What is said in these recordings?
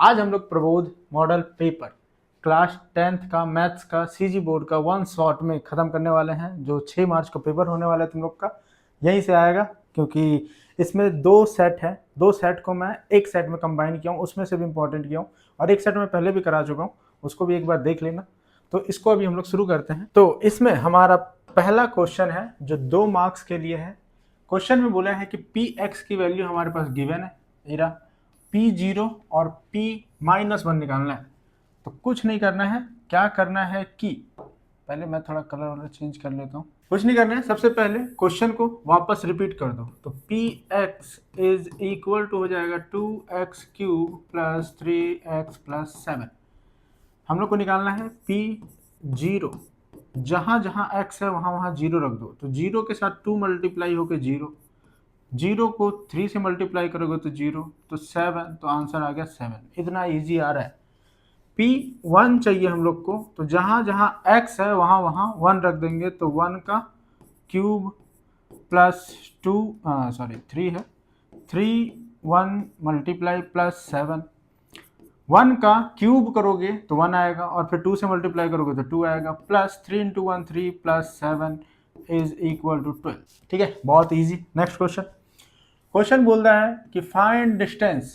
आज हम लोग Prabodh model paper class 10th का मैथ्स का सीजी बोर्ड का वन शॉट में ख़त्म करने वाले हैं। जो 6 मार्च को पेपर होने वाला है तुम लोग का यहीं से आएगा, क्योंकि इसमें दो सेट है। दो सेट को मैं एक सेट में कंबाइन किया हूँ, उसमें से भी इम्पोर्टेंट किया हूँ और एक सेट में पहले भी करा चुका हूँ, उसको भी एक बार देख लेना। तो इसको अभी हम लोग शुरू करते हैं। तो इसमें हमारा पहला क्वेश्चन है जो 2 मार्क्स के लिए है। क्वेश्चन में बोला है कि पी एक्स की वैल्यू हमारे पास गिवन है, इरा P0 और P-1 निकालना है। तो कुछ नहीं करना है, क्या करना है कि पहले मैं थोड़ा कलर वाला चेंज कर लेता हूँ। कुछ नहीं करना है, सबसे पहले क्वेश्चन को वापस रिपीट कर दो। तो Px इज इक्वल टू हो जाएगा 2x³ प्लस 3x प्लस 7। हम लोग को निकालना है P0। जहाँ जहाँ x है वहाँ वहाँ 0 रख दो। तो 0 के साथ 2 मल्टीप्लाई होकर 0, 0 को 3 से मल्टीप्लाई करोगे तो 0, तो 7, तो आंसर आ गया 7। इतना इजी आ रहा है। P1 चाहिए हम लोग को, तो जहाँ जहाँ x है वहाँ वहाँ 1 रख देंगे। तो 1 का क्यूब प्लस 3 है, 3 1 मल्टीप्लाई प्लस 7। 1 का क्यूब करोगे तो 1 आएगा और फिर 2 से मल्टीप्लाई करोगे तो 2 आएगा, plus 3 × 1 3 plus 7 is equal to 12। ठीक है, बहुत इजी। Next question. क्वेश्चन बोल रहा है कि फाइंड डिस्टेंस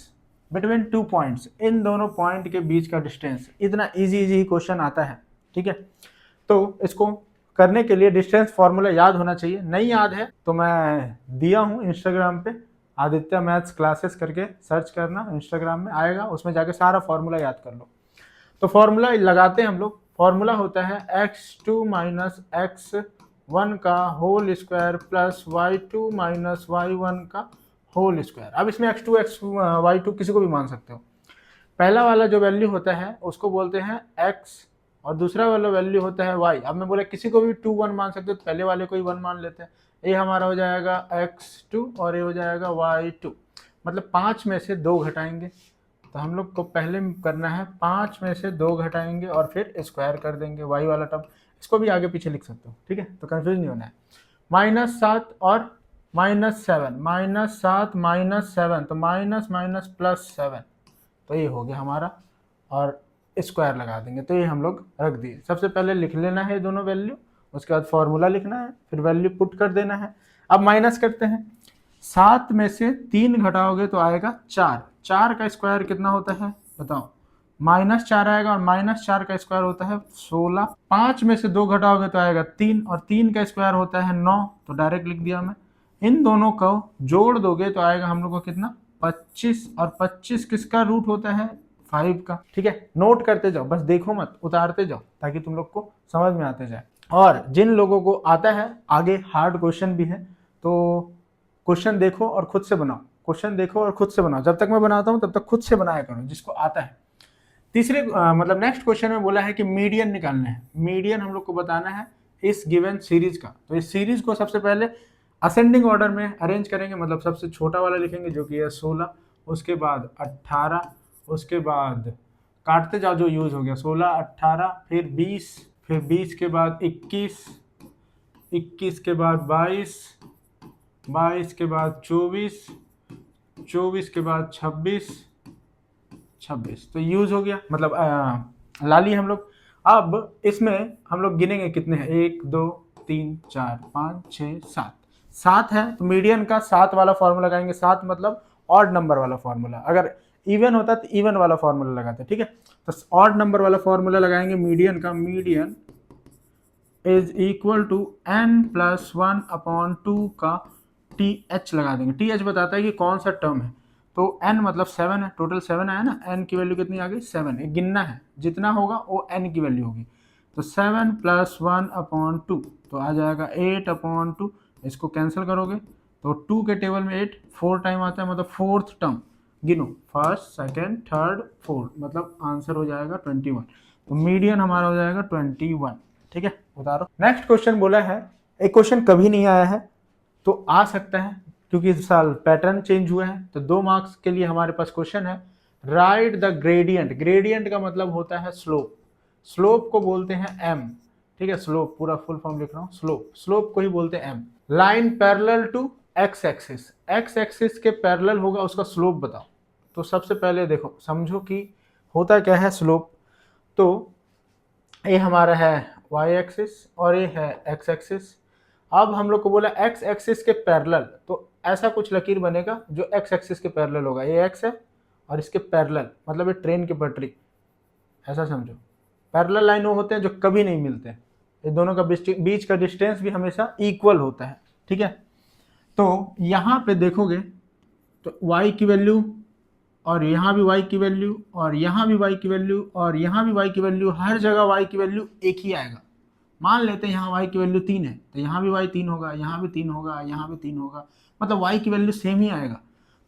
बिटवीन 2 पॉइंट्स। इन दोनों पॉइंट के बीच का डिस्टेंस। इतना इजी ही क्वेश्चन आता है। ठीक है, तो इसको करने के लिए डिस्टेंस फॉर्मूला याद होना चाहिए। नहीं याद है तो मैं दिया हूँ इंस्टाग्राम पे, आदित्य मैथ्स क्लासेस करके सर्च करना, इंस्टाग्राम में आएगा, उसमें जाके सारा फॉर्मूला याद कर लो। तो फॉर्मूला लगाते हैं हम लोग। फॉर्मूला होता है x2 माइनस x1 का whole square plus y2 minus y1 का होल स्क्वायर। अब इसमें x2 y2 किसी को भी मान सकते हो। पहला वाला जो वैल्यू होता है उसको बोलते हैं x और दूसरा वाला वैल्यू होता है y। अब मैं बोला किसी को भी 2 1 मान सकते हो, तो पहले वाले को ही 1 मान लेते हैं। ये हमारा हो जाएगा x2 और ये हो जाएगा y2। मतलब 5 में से 2 घटाएंगे। तो हम लोग को पहले करना है 5 में से 2 घटाएंगे और फिर स्क्वायर कर देंगे y वाला टर्म। इसको भी आगे पीछे लिख सकते हो, ठीक है, तो कंफ्यूज नहीं होना है। -7 और -7, -7 -7, तो माइनस माइनस प्लस 7, तो ये हो गया हमारा, और स्क्वायर लगा देंगे। तो ये हम लोग रख दिए। सबसे पहले लिख लेना है दोनों वैल्यू, उसके बाद फॉर्मूला लिखना है, फिर वैल्यू पुट कर देना है। अब माइनस करते हैं। 7 में से 3 घटाओगे तो आएगा 4। 4 का स्क्वायर कितना होता है बताओ? -4 आएगा और -4 का स्क्वायर होता है 16। 5 में से 2 घटाओगे तो आएगा 3 और 3 का स्क्वायर होता है 9, तो डायरेक्ट लिख दिया मैं। इन दोनों को जोड़ दोगे तो आएगा हम लोग को कितना? 25। और 25 किसका रूट होता है? 5 का। ठीक है, नोट करते जाओ, बस देखो मत, उतारते जाओ ताकि तुम लोग को समझ में आते जाए। और जिन लोगों को आता है, आगे हार्ड क्वेश्चन भी है, तो क्वेश्चन देखो और खुद से बनाओ। क्वेश्चन देखो और खुद से बनाओ। जब तक मैं बनाता हूं तब तक खुद से बनाया करो जिसको आता है। तीसरे मतलब नेक्स्ट क्वेश्चन में बोला है कि मीडियन निकालना है। मीडियन हम लोग को बताना है इस गिवन सीरीज का। तो इस सीरीज को सबसे पहले असेंडिंग ऑर्डर में अरेंज करेंगे। मतलब सबसे छोटा वाला लिखेंगे जो कि है 16, उसके बाद 18, उसके बाद काटते जाओ जो यूज हो गया, 16 18, फिर 20, फिर 20 के बाद 21, 21 के बाद 22, 22 के बाद 24, 24 के बाद 26, 26, तो यूज हो गया। मतलब ला लिए हम लोग। अब इसमें हम लोग गिनेंगे कितने हैं, 1 2 3 4 5 6 7, 7 है। तो मीडियन का 7 वाला फॉर्मूला लगाएंगे। 7 मतलब ऑड नंबर वाला फॉर्मूला। अगर इवन होता तो इवन वाला फॉर्मूला लगाते, ठीक है। तो ऑड नंबर वाला फॉर्मूला लगाएंगे मीडियन का। Median is equal to n plus 1/2 का TH लगा देंगे। TH बताता है कि कौन सा टर्म है। तो n मतलब 7 है, टोटल 7 आया ना। n की वैल्यू कितनी आ गई? 7। एक गिनना है, जितना होगा वो n की वैल्यू होगी। तो 7 प्लस 1/2 तो आ जाएगा 8/2। इसको कैंसिल करोगे तो 2 के टेबल में 8 4 टाइम आता है, मतलब 4th टर्म। गिनो, फर्स्ट सेकेंड थर्ड फोर्थ, मतलब आंसर हो जाएगा 21। तो मीडियन हमारा हो जाएगा 21। ठीक है, उतारो। नेक्स्ट क्वेश्चन बोला है, एक क्वेश्चन कभी नहीं आया है तो आ सकता है क्योंकि इस साल पैटर्न चेंज हुए हैं। तो 2 मार्क्स के लिए हमारे पास क्वेश्चन है, राइट द ग्रेडियंट। ग्रेडियंट का मतलब होता है स्लोप। स्लोप को बोलते हैं m। ठीक है, स्लोप पूरा फुल फॉर्म लिख रहा हूँ। स्लोप, स्लोप को ही बोलते हैं m। Line parallel to x axis, x axis के पैरेलल होगा, उसका स्लोप बताओ। तो सबसे पहले देखो समझो कि होता क्या है स्लोप, तो ये हमारा है y एक्सिस और ये है x एक्सिस। अब हम लोग को बोला x एक्सिस के पैरेलल, तो ऐसा कुछ लकीर बनेगा जो x एक्सिस के पैरेलल होगा, ये x है और इसके पैरेलल मतलब ये ट्रेन की पटरी, ऐसा समझो। पैरेलल लाइन वो होते हैं जो कभी नहीं मिलते, ये दोनों का बीच का डिस्टेंस भी हमेशा इक्वल होता है, ठीक है। तो यहाँ पे देखोगे तो y की वैल्यू और यहाँ भी y की वैल्यू और यहाँ भी y की वैल्यू और यहाँ भी y की वैल्यू, हर जगह y की वैल्यू एक ही आएगा। मान लेते हैं यहाँ y की वैल्यू 3 है तो यहाँ भी y 3 होगा, यहाँ भी 3 होगा, यहाँ भी 3 होगा, मतलब y की वैल्यू सेम ही आएगा।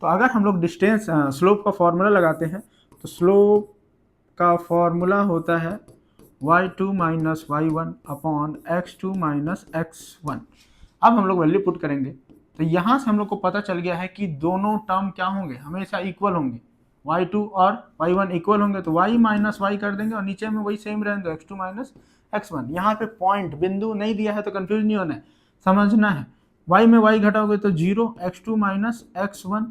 तो अगर हम लोग डिस्टेंस स्लोप का फॉर्मूला लगाते हैं तो स्लोप का फॉर्मूला होता है y2 minus y1 upon x2 minus x1। अब हम लोग वैल्यू पुट करेंगे तो यहाँ से हम लोग को पता चल गया है कि दोनों टर्म क्या होंगे, हमेशा इक्वल होंगे, y2 और y1 इक्वल होंगे, तो y माइनस y कर देंगे और नीचे में वही सेम रहेंगे, तो x2 माइनस x1। यहाँ पे पॉइंट बिंदु नहीं दिया है तो कंफ्यूज नहीं होना है, समझना है। y में y घटाओगे तो 0, x2 माइनस x1,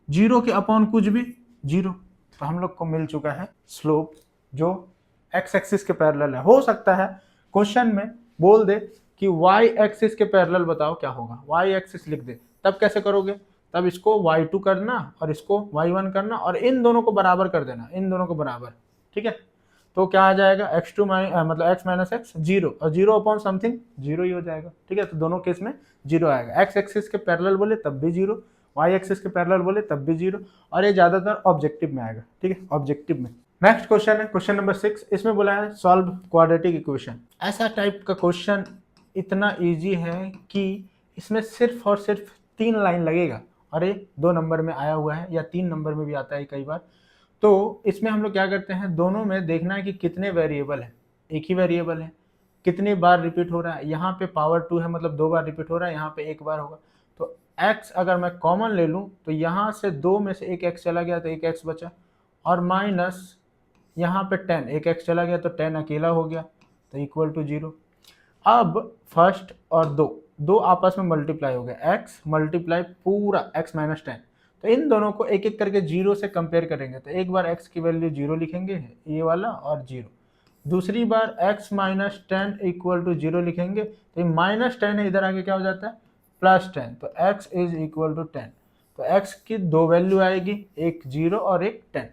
0 के अपॉन कुछ भी 0। तो हम लोग को मिल चुका है स्लोप जो x एक्सिस के पैरेलल है। हो सकता है क्वेश्चन में बोल दे कि y एक्सिस के पैरेलल बताओ क्या होगा, y एक्सिस लिख दे, तब कैसे करोगे, तब इसको y2 करना और इसको y1 करना और इन दोनों को बराबर कर देना, इन दोनों को बराबर, ठीक है। तो क्या आ जाएगा x2 मतलब x माइनस x 0 और 0 अपॉन समथिंग 0 ही हो जाएगा, ठीक है। तो दोनों केस में 0 आएगा, x एक्सिस के पैरेलल बोले तब भी 0, y एक्सिस के पैरेलल बोले तब भी 0, और ये ज्यादातर ऑब्जेक्टिव में आएगा, ठीक है, ऑब्जेक्टिव में। नेक्स्ट क्वेश्चन है क्वेश्चन नंबर 6, इसमें बोला है सॉल्व क्वाड्रेटिक इक्वेशन। ऐसा टाइप का क्वेश्चन इतना इजी है कि इसमें सिर्फ और सिर्फ 3 लाइन लगेगा और ये 2 नंबर में आया हुआ है या 3 नंबर में भी आता है कई बार। तो इसमें हम लोग क्या करते हैं, दोनों में देखना है कि कितने वेरिएबल है, एक ही वेरिएबल है, कितनी बार रिपीट हो रहा है। यहाँ पे पावर 2 है मतलब 2 बार रिपीट हो रहा है, यहाँ पे 1 बार होगा। तो x अगर मैं कॉमन ले लूँ तो यहाँ से 2 में से एक x चला गया तो एक x बचा, और माइनस यहाँ पे 10, एक x चला गया तो 10 अकेला हो गया, तो इक्वल टू 0। अब फर्स्ट और दो आपस में मल्टीप्लाई हो गया, x मल्टीप्लाई पूरा x माइनस 10, तो इन दोनों को एक एक करके 0 से कंपेयर करेंगे। तो एक बार x की वैल्यू 0 लिखेंगे, ये वाला और 0, दूसरी बार x माइनस 10 इक्वल टू 0 लिखेंगे, तो ये माइनस 10 है, इधर आगे क्या हो जाता है प्लस 10, तो x इज इक्वल टू 10। तो x की 2 वैल्यू आएगी, एक 0 और एक 10,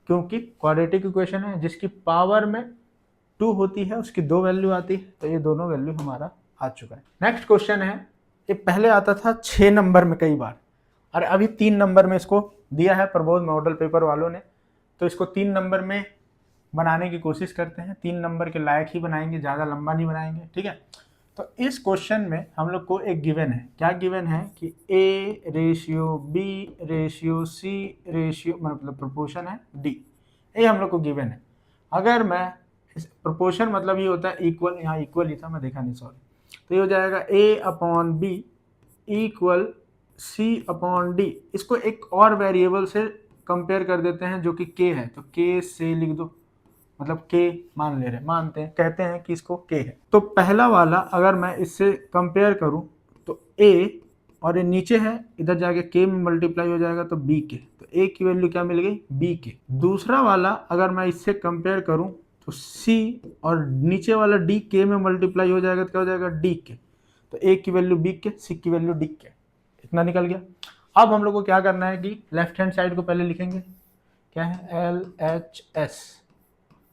क्योंकि क्वाड्रेटिक इक्वेशन है जिसकी पावर में 2 होती है उसकी 2 वैल्यू आती है, तो ये दोनों वैल्यू हमारा आ चुका है। नेक्स्ट क्वेश्चन है, ये पहले आता था 6 नंबर में कई बार, और अभी 3 नंबर में इसको दिया है प्रबोध मॉडल पेपर वालों ने, तो इसको 3 नंबर में बनाने की कोशिश करते हैं, 3 नंबर के लायक ही बनाएंगे, ज़्यादा लंबा नहीं बनाएंगे, ठीक है। तो इस क्वेश्चन में हम लोग को एक गिवन है, क्या गिवन है कि a ratio b ratio c ratio मतलब प्रोपोर्शन है d, ये हम लोग को गिवन है। अगर मैं इस प्रोपोर्शन मतलब ये होता है इक्वल, यहाँ इक्वल ही था मैं देखा नहीं सॉरी, तो ये हो जाएगा a upon b equal c upon d। इसको एक और वेरिएबल से कंपेयर कर देते हैं जो कि k है, तो k से लिख दो, मतलब k मान ले रहे, मानते हैं, कहते हैं कि इसको k है। तो पहला वाला अगर मैं इससे कंपेयर करूं तो a और ये नीचे है, इधर जाके k में मल्टीप्लाई हो जाएगा तो b के, तो a की वैल्यू क्या मिल गई b के। दूसरा वाला अगर मैं इससे कंपेयर करूं तो c और नीचे वाला d k में मल्टीप्लाई हो जाएगा तो क्या हो जाएगा d के, तो a की वैल्यू b के, c की वैल्यू d के, इतना निकल गया। अब हम लोग को क्या करना है कि लेफ्ट हैंड साइड को पहले लिखेंगे, क्या है LHS,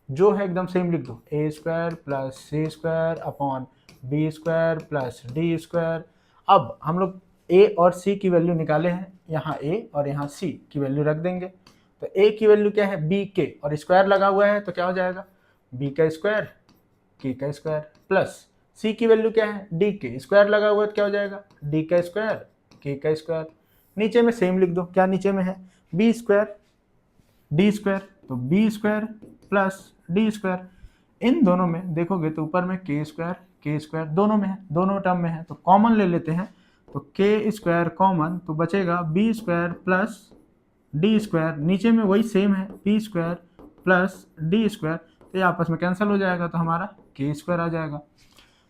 जो है एकदम सेम लिख दो, a square plus C square upon B square plus D square. अब हम लोग a और c की वैल्यू निकाले हैं, यहाँ a और यहाँ c की वैल्यू रख देंगे, तो a की वैल्यू क्या है b के, और स्क्वायर लगा हुआ है तो क्या हो जाएगा b का स्क्वायर k का स्क्वायर, प्लस c की वैल्यू क्या है d के, स्क्वायर लगा हुआ है तो क्या हो जाएगा d का स्क्वायर k का स्क्वायर। नीचे में सेम लिख दो, क्या नीचे में है b स्क्वायर d स्क्वायर, तो b square plus D square. इन दोनों में देखोगे तो ऊपर में के स्क्वायर दोनों में है, दोनों टर्म में है, तो कॉमन ले लेते हैं, तो के स्क्वायर कॉमन, तो बचेगा B square plus D square, नीचे में वही सेम है P square plus D square, तो ये आपस में कैंसिल हो जाएगा, तो हमारा के स्क्वायर आ जाएगा।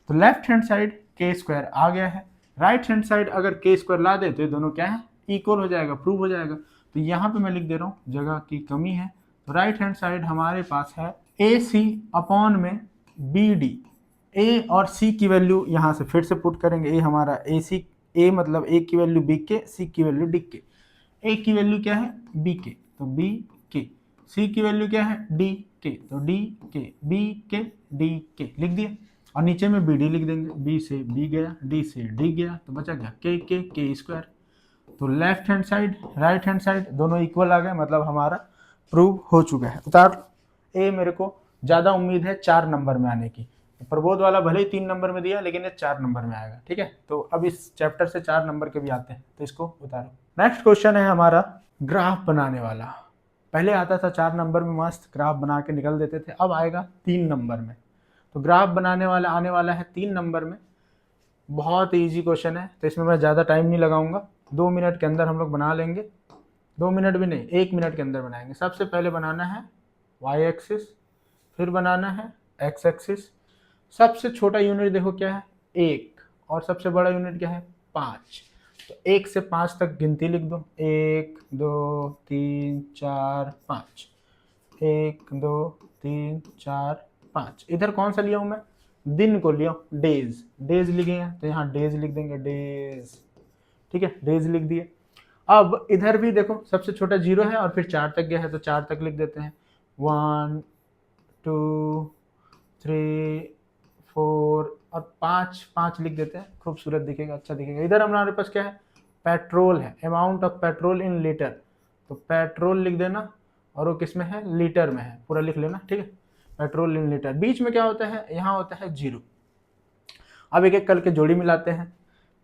तो लेफ्ट हैंड साइड के स्क्वायर आ गया है, राइट हैंड साइड अगर के स्क्वायर ला दे तो ये दोनों क्या है इक्वल हो जाएगा, प्रूव हो जाएगा। तो यहाँ पे मैं लिख दे रहा हूँ, जगह की कमी है। तो राइट हैंड साइड हमारे पास है ए सी अपॉन में बी डी। ए और सी की वैल्यू यहाँ से फिर से पुट करेंगे। ए हमारा ए सी, ए मतलब ए की वैल्यू बी के, सी की वैल्यू डी के। ए की वैल्यू क्या है बी के, तो बी के। सी की वैल्यू क्या है डी के, तो डी के, बी के डी के लिख दिया। और नीचे में बी डी लिख देंगे, बी से बी गया, डी से डी गया, तो बचा क्या के स्क्वायर। तो left hand side right hand side दोनों इक्वल आ गए, मतलब हमारा प्रूव हो चुका है। उतार ए मेरे को ज़्यादा उम्मीद है 4 नंबर में आने की। प्रबोध वाला भले ही 3 नंबर में दिया, लेकिन ये 4 नंबर में आएगा। ठीक है, तो अब इस चैप्टर से 4 नंबर के भी आते हैं, तो इसको उतारो। नेक्स्ट क्वेश्चन है हमारा ग्राफ बनाने वाला। पहले आता था 4 नंबर में, मस्त ग्राफ बना के निकल देते थे, अब आएगा 3 नंबर में। तो ग्राफ बनाने वाला आने वाला है 3 नंबर में। बहुत ईजी क्वेश्चन है, तो इसमें मैं ज़्यादा टाइम नहीं लगाऊंगा, 2 मिनट के अंदर हम लोग बना लेंगे। 2 मिनट भी नहीं, 1 मिनट के अंदर बनाएंगे। सबसे पहले बनाना है वाई एक्सिस, फिर बनाना है एक्स एक्सिस। सबसे छोटा यूनिट देखो क्या है 1, और सबसे बड़ा यूनिट क्या है 5। तो 1 से 5 तक गिनती लिख दो, 1 2 3 4 5, 1 2 3 4 5। इधर कौन सा लिया हूँ मैं, दिन को लिया हूँ, डेज। डेज लिखे हैं तो यहाँ डेज लिख देंगे, डेज। ठीक है, डेज लिख दिए। अब इधर भी देखो सबसे छोटा 0 है और फिर 4 तक गया है, तो 4 तक लिख देते हैं। 1 2 3 4 और 5 लिख देते हैं, खूबसूरत दिखेगा, अच्छा दिखेगा। इधर हमारे पास क्या है पेट्रोल है, amount of petrol in litre. तो पेट्रोल लिख देना, और वो किस में है लीटर में है, पूरा लिख लेना। ठीक है, पेट्रोल इन लीटर। बीच में क्या होता है, यहाँ होता है 0। अब एक एक करके जोड़ी मिलाते हैं।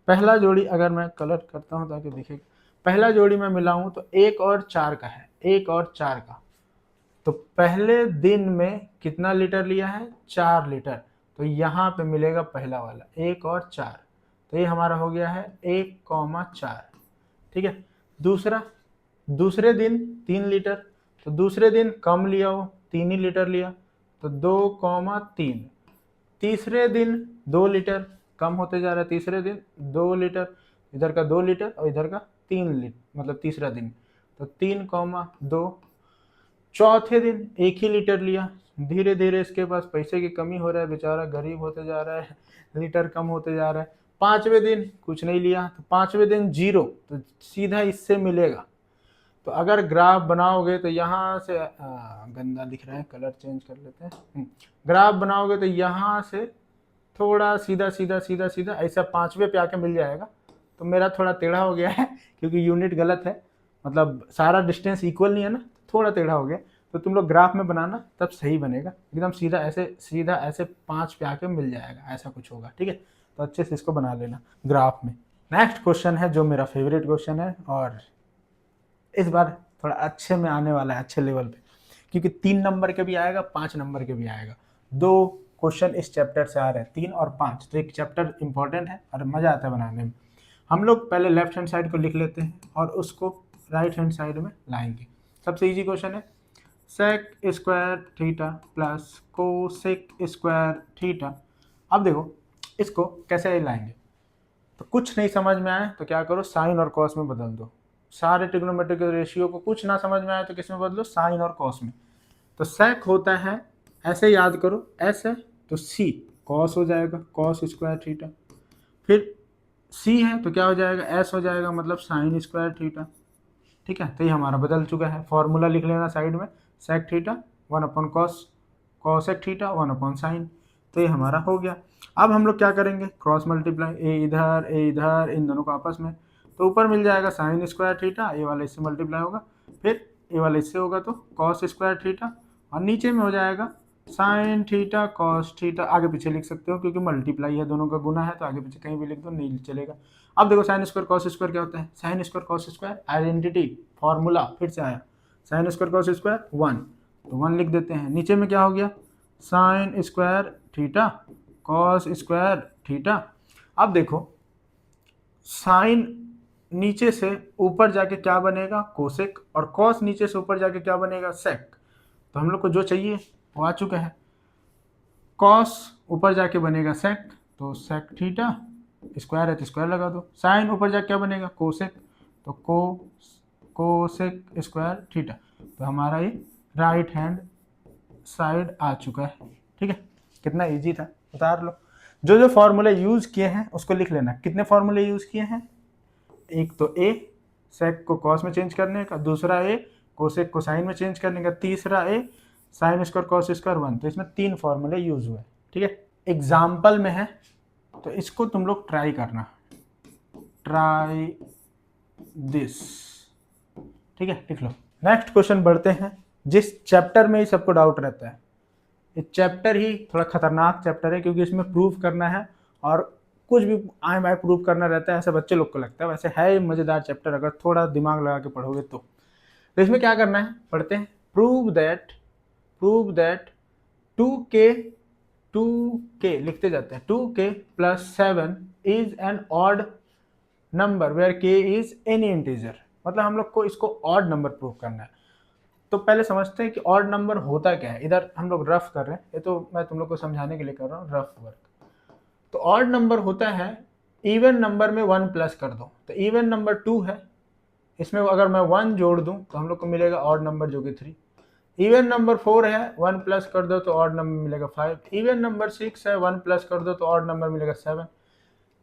पहला जोड़ी अगर मैं कलर करता हूँ ताकि दिखेगा, पहला जोड़ी मैं मिलाऊं तो 1 और 4 का है, 1 और 4 का। तो पहले दिन में कितना लीटर लिया है 4 लीटर, तो यहाँ पे मिलेगा पहला वाला 1 और 4। तो ये हमारा हो गया है 1,4। ठीक है, दूसरा, दूसरे दिन 3 लीटर, तो दूसरे दिन कम लिया हो, 3 ही लीटर लिया, तो 2,3। तीसरे दिन 2 लीटर, कम होते जा रहा है, तीसरे दिन 2 लीटर, इधर का 2 लीटर और इधर का 3 लीटर, मतलब तीसरा दिन, तो 3,2। चौथे दिन 1 ही लीटर लिया, धीरे धीरे इसके पास पैसे की कमी हो रहा है, बेचारा गरीब होते जा रहा है, लीटर कम होते जा रहा है। 5वें दिन कुछ नहीं लिया, तो 5वें दिन 0, तो सीधा इससे मिलेगा। तो अगर ग्राफ बनाओगे तो यहाँ से गंदा दिख रहा है, कलर चेंज कर लेते हैं। ग्राफ बनाओगे तो यहाँ से थोड़ा सीधा सीधा सीधा सीधा ऐसा 5वें पे आके मिल जाएगा। तो मेरा थोड़ा टेढ़ा हो गया है क्योंकि यूनिट गलत है, मतलब सारा डिस्टेंस इक्वल नहीं है ना, थोड़ा टेढ़ा हो गया। तो तुम लोग ग्राफ में बनाना तब सही बनेगा, एकदम सीधा ऐसे 5 पे आके मिल जाएगा, ऐसा कुछ होगा। ठीक है, तो अच्छे से इसको बना लेना ग्राफ में। नेक्स्ट क्वेश्चन है जो मेरा फेवरेट क्वेश्चन है, और इस बार थोड़ा अच्छे में आने वाला है, अच्छे लेवल पे, क्योंकि 3 नंबर के भी आएगा, 5 नंबर के भी आएगा। 2 क्वेश्चन इस चैप्टर से आ रहे हैं, 3 और 5। तो एक चैप्टर इंपॉर्टेंट है और मजा आता है बनाने में। हम लोग पहले लेफ्ट हैंड साइड को लिख लेते हैं और उसको राइट हैंड साइड में लाएंगे। सबसे इजी क्वेश्चन है sec square theta plus cosec square theta. अब देखो इसको कैसे लाएंगे, तो कुछ नहीं समझ में आए तो क्या करो साइन और कॉस में बदल दो। सारे ट्रिग्नोमेट्रिक रेशियो को कुछ ना समझ में आए तो किस में बदलो, साइन और कॉस में। तो सेक होता है, ऐसे याद करो, ऐसे तो सी कॉस हो जाएगा, कॉस स्क्वायर थीटा। फिर सी है तो क्या हो जाएगा, एस हो जाएगा, मतलब साइन स्क्वायर थीटा। ठीक है, तो ये हमारा बदल चुका है। फॉर्मूला लिख लेना साइड में, sec theta 1/cos, cosec theta 1/sin। तो ये हमारा हो गया। अब हम लोग क्या करेंगे, क्रॉस मल्टीप्लाई, ए इधर, इन दोनों को आपस में। तो ऊपर मिल जाएगा साइन स्क्वायर थीटा, ये वाला इससे मल्टीप्लाई होगा, फिर ये वाला इससे होगा तो कॉस स्क्वायर थीटा, और नीचे में हो जाएगा साइन थीटा कॉस थीटा। आगे पीछे लिख सकते हो क्योंकि मल्टीप्लाई है, दोनों का गुना है, तो आगे पीछे कहीं भी लिख दो, नहीं चलेगा। अब देखो साइन स्क्वायर कॉस स्क्वायर क्या होता है, sine square cos square identity formula फिर से आया, साइन स्क्वायर कॉस स्क्वायर 1, तो 1 लिख देते हैं। नीचे में क्या हो गया, sign square theta cos square theta. अब देखो साइन नीचे से ऊपर जाके क्या बनेगा, कोसेक, और कॉस नीचे से ऊपर जाके क्या बनेगा, सेक। तो हम लोग को जो चाहिए वो आ चुका है। कॉस ऊपर जाके बनेगा सेक, तो सेक थीटा, स्क्वायर है तो स्क्वायर लगा दो। साइन ऊपर जाके क्या बनेगा, कोसेक, तो को कोसेक स्क्वायर थीटा। तो हमारा ये राइट हैंड साइड आ चुका है। ठीक है, कितना इजी था, उतार लो। जो जो फॉर्मूले यूज किए हैं उसको लिख लेना। कितने फॉर्मूले यूज किए हैं? एक तो ए सेक को कॉस में चेंज करने का, दूसरा ए कोसेक को साइन में चेंज करने का, तीसरा ए साइन स्क्वायर कॉस स्क्वायर 1। तो इसमें 3 फॉर्मूले यूज हुए। ठीक है, एग्जाम्पल में है तो इसको तुम लोग ट्राई करना, ट्राई दिस। ठीक है, लिख लो। नेक्स्ट क्वेश्चन बढ़ते हैं। जिस चैप्टर में ही सबको डाउट रहता है, ये चैप्टर ही थोड़ा खतरनाक चैप्टर है, क्योंकि इसमें प्रूफ करना है और कुछ भी आए बाय प्रूफ करना रहता है, ऐसा बच्चे लोग को लगता है। वैसे है मजेदार चैप्टर, अगर थोड़ा दिमाग लगा के पढ़ोगे तो इसमें क्या करना है, पढ़ते हैं। प्रूव दैट 2k लिखते जाते हैं, 2k + 7 is an odd number where k is any integer. मतलब हम लोग को इसको ऑड नंबर प्रूव करना है। तो पहले समझते हैं कि ऑड नंबर होता क्या है। इधर हम लोग रफ कर रहे हैं, ये तो मैं तुम लोग को समझाने के लिए कर रहा हूँ, रफ वर्क। तो ऑड नंबर होता है इवन नंबर में 1 प्लस कर दो। तो इवन नंबर 2 है, इसमें अगर मैं 1 जोड़ दूं तो हम लोग को मिलेगा ऑड नंबर जो कि 3। इवन नंबर 4 है, 1 प्लस कर दो तो ऑड नंबर मिलेगा 5। इवन नंबर 6 है, 1 प्लस कर दो तो ऑड नंबर मिलेगा 7।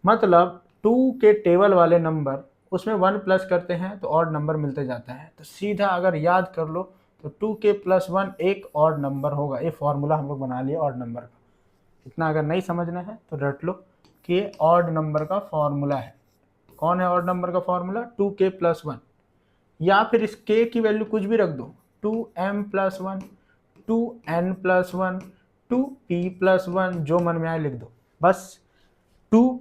मतलब 2 के टेबल वाले नंबर उसमें 1 प्लस करते हैं तो ऑड नंबर मिलते जाता है। तो सीधा अगर याद कर लो तो 2k + 1 एक ऑड नंबर होगा। ये फॉर्मूला हम लोग बना लिए ऑड नंबर का। इतना अगर नहीं समझना है तो रट लो कि ये ऑड नंबर का फॉर्मूला है। कौन है ऑड नंबर का फॉर्मूला? 2k + 1। या फिर इस k की वैल्यू कुछ भी रख दो, 2m + 1, 2n + 1, 2p + 1, जो मन में आए लिख दो। बस 2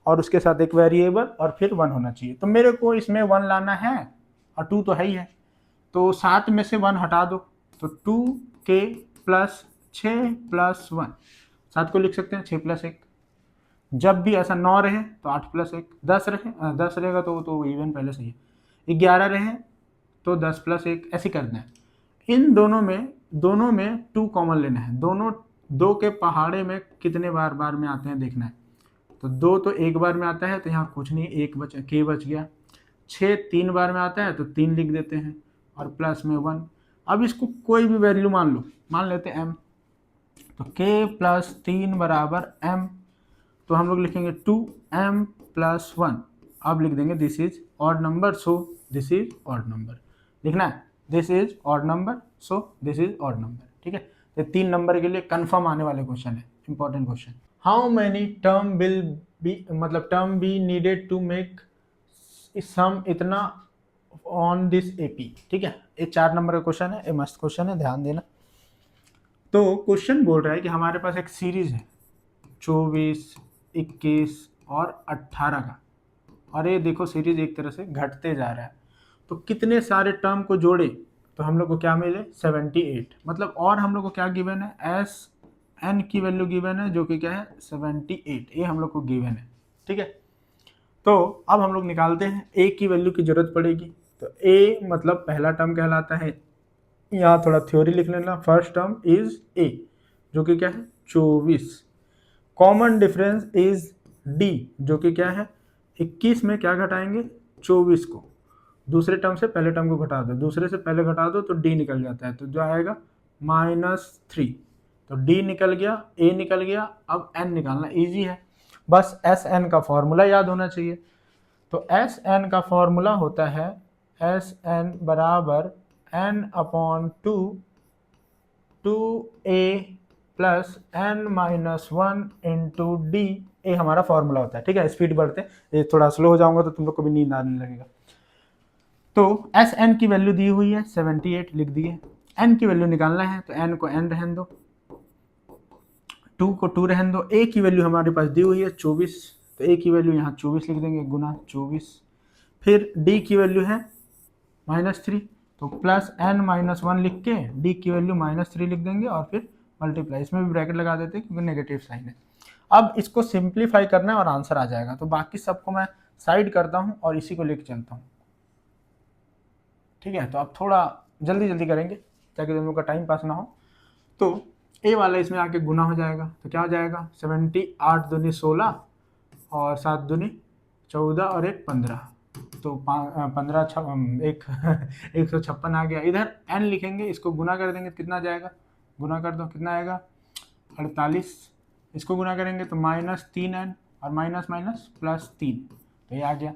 और उसके साथ एक वेरिएबल और फिर 1 होना चाहिए। तो मेरे को इसमें 1 लाना है और 2 तो है ही है, तो 7 में से 1 हटा दो। तो 2k + 6 + 1, 7 को लिख सकते हैं 6 + 1। जब भी ऐसा 9 रहे तो 8 + 1, 10 रहे 10 रहेगा तो इवन पहले से ही है। 11 रहे तो 10 + 1, ऐसे करना है। इन दोनों में 2 कॉमन लेना है। दोनों 2 के पहाड़े में कितने बार में आते हैं देखना है। तो 2 तो एक बार में आता है, तो यहाँ कुछ नहीं, एक k बच गया। 6 3 बार में आता है तो 3 लिख देते हैं और प्लस में 1। अब इसको कोई भी वैल्यू मान लो, मान लेते हैं m। तो k + 3 = m। तो हम लोग लिखेंगे 2m + 1। अब लिख देंगे this is odd number, so this is odd number. लिखना है this is odd number, so this is odd number. ठीक है, ये 3 नंबर के लिए कंफर्म आने वाले क्वेश्चन है, important question. How many term will be, मतलब term be needed to make sum इतना ऑन दिस एपी। ठीक है, ये 4 नंबर का क्वेश्चन है, ये मस्त क्वेश्चन है, ध्यान देना। तो क्वेश्चन बोल रहा है कि हमारे पास एक सीरीज है 24, 21 और 18 का, और ये देखो सीरीज एक तरह से घटते जा रहा है। तो कितने सारे टर्म को जोड़े तो हम लोग को क्या मिले? 78। मतलब और हम लोग को क्या गिवन है? एस एन की वैल्यू गिवन है, जो कि क्या है? 78। ये हम लोग को गिवन है। ठीक है, तो अब हम लोग निकालते हैं ए की वैल्यू की जरूरत पड़ेगी। तो ए मतलब पहला टर्म कहलाता है, यहाँ थोड़ा थ्योरी लिख लेना। फर्स्ट टर्म इज ए, जो कि क्या है? 24। कॉमन डिफरेंस इज डी, जो कि क्या है? 21 में क्या घटाएंगे? 24 को। दूसरे टर्म से पहले टर्म को घटा दो, दूसरे से पहले घटा दो तो डी निकल जाता है, तो जो आएगा -3। तो डी निकल गया, ए निकल गया। अब एन निकालना इजी है, बस एस एन का फॉर्मूला याद होना चाहिए। तो एस एन का फॉर्मूला होता है S N = n/2 2a + n-1 × d। ये हमारा फॉर्मूला होता है। ठीक है, स्पीड बढ़ते हैं, ये थोड़ा स्लो हो जाऊंगा तो तुम लोग को भी नींद आने लगेगा। तो एस एन की वैल्यू दी हुई है 78, लिख दिए। एन की वैल्यू निकालना है तो एन को एन रहने दो, 2 को 2 रहने दो। ए की वैल्यू हमारे पास दी हुई है 24, तो ए की वैल्यू यहाँ 24 लिख देंगे, गुना 24। फिर डी की वैल्यू है -3, तो +n-1 लिख के डी की वैल्यू -3 लिख देंगे और फिर मल्टीप्लाई, इसमें भी ब्रैकेट लगा देते हैं क्योंकि नेगेटिव साइन है। अब इसको सिंप्लीफाई करना है और आंसर आ जाएगा। तो बाकी सबको मैं साइड करता हूँ और इसी को लेके चलता हूँ। ठीक है, तो अब थोड़ा जल्दी करेंगे ताकि तुम लोग का टाइम पास ना हो। तो ए वाला इसमें आके गुना हो जाएगा, तो क्या हो जाएगा? 70 8 दूनी 16 और 7 दूनी 14 और 1 15। तो 156 आ गया। इधर n लिखेंगे, इसको गुना कर देंगे, कितना जाएगा, गुना कर दो, कितना आएगा 48। इसको गुना करेंगे तो -3n और माइनस माइनस +3, तो ये आ गया।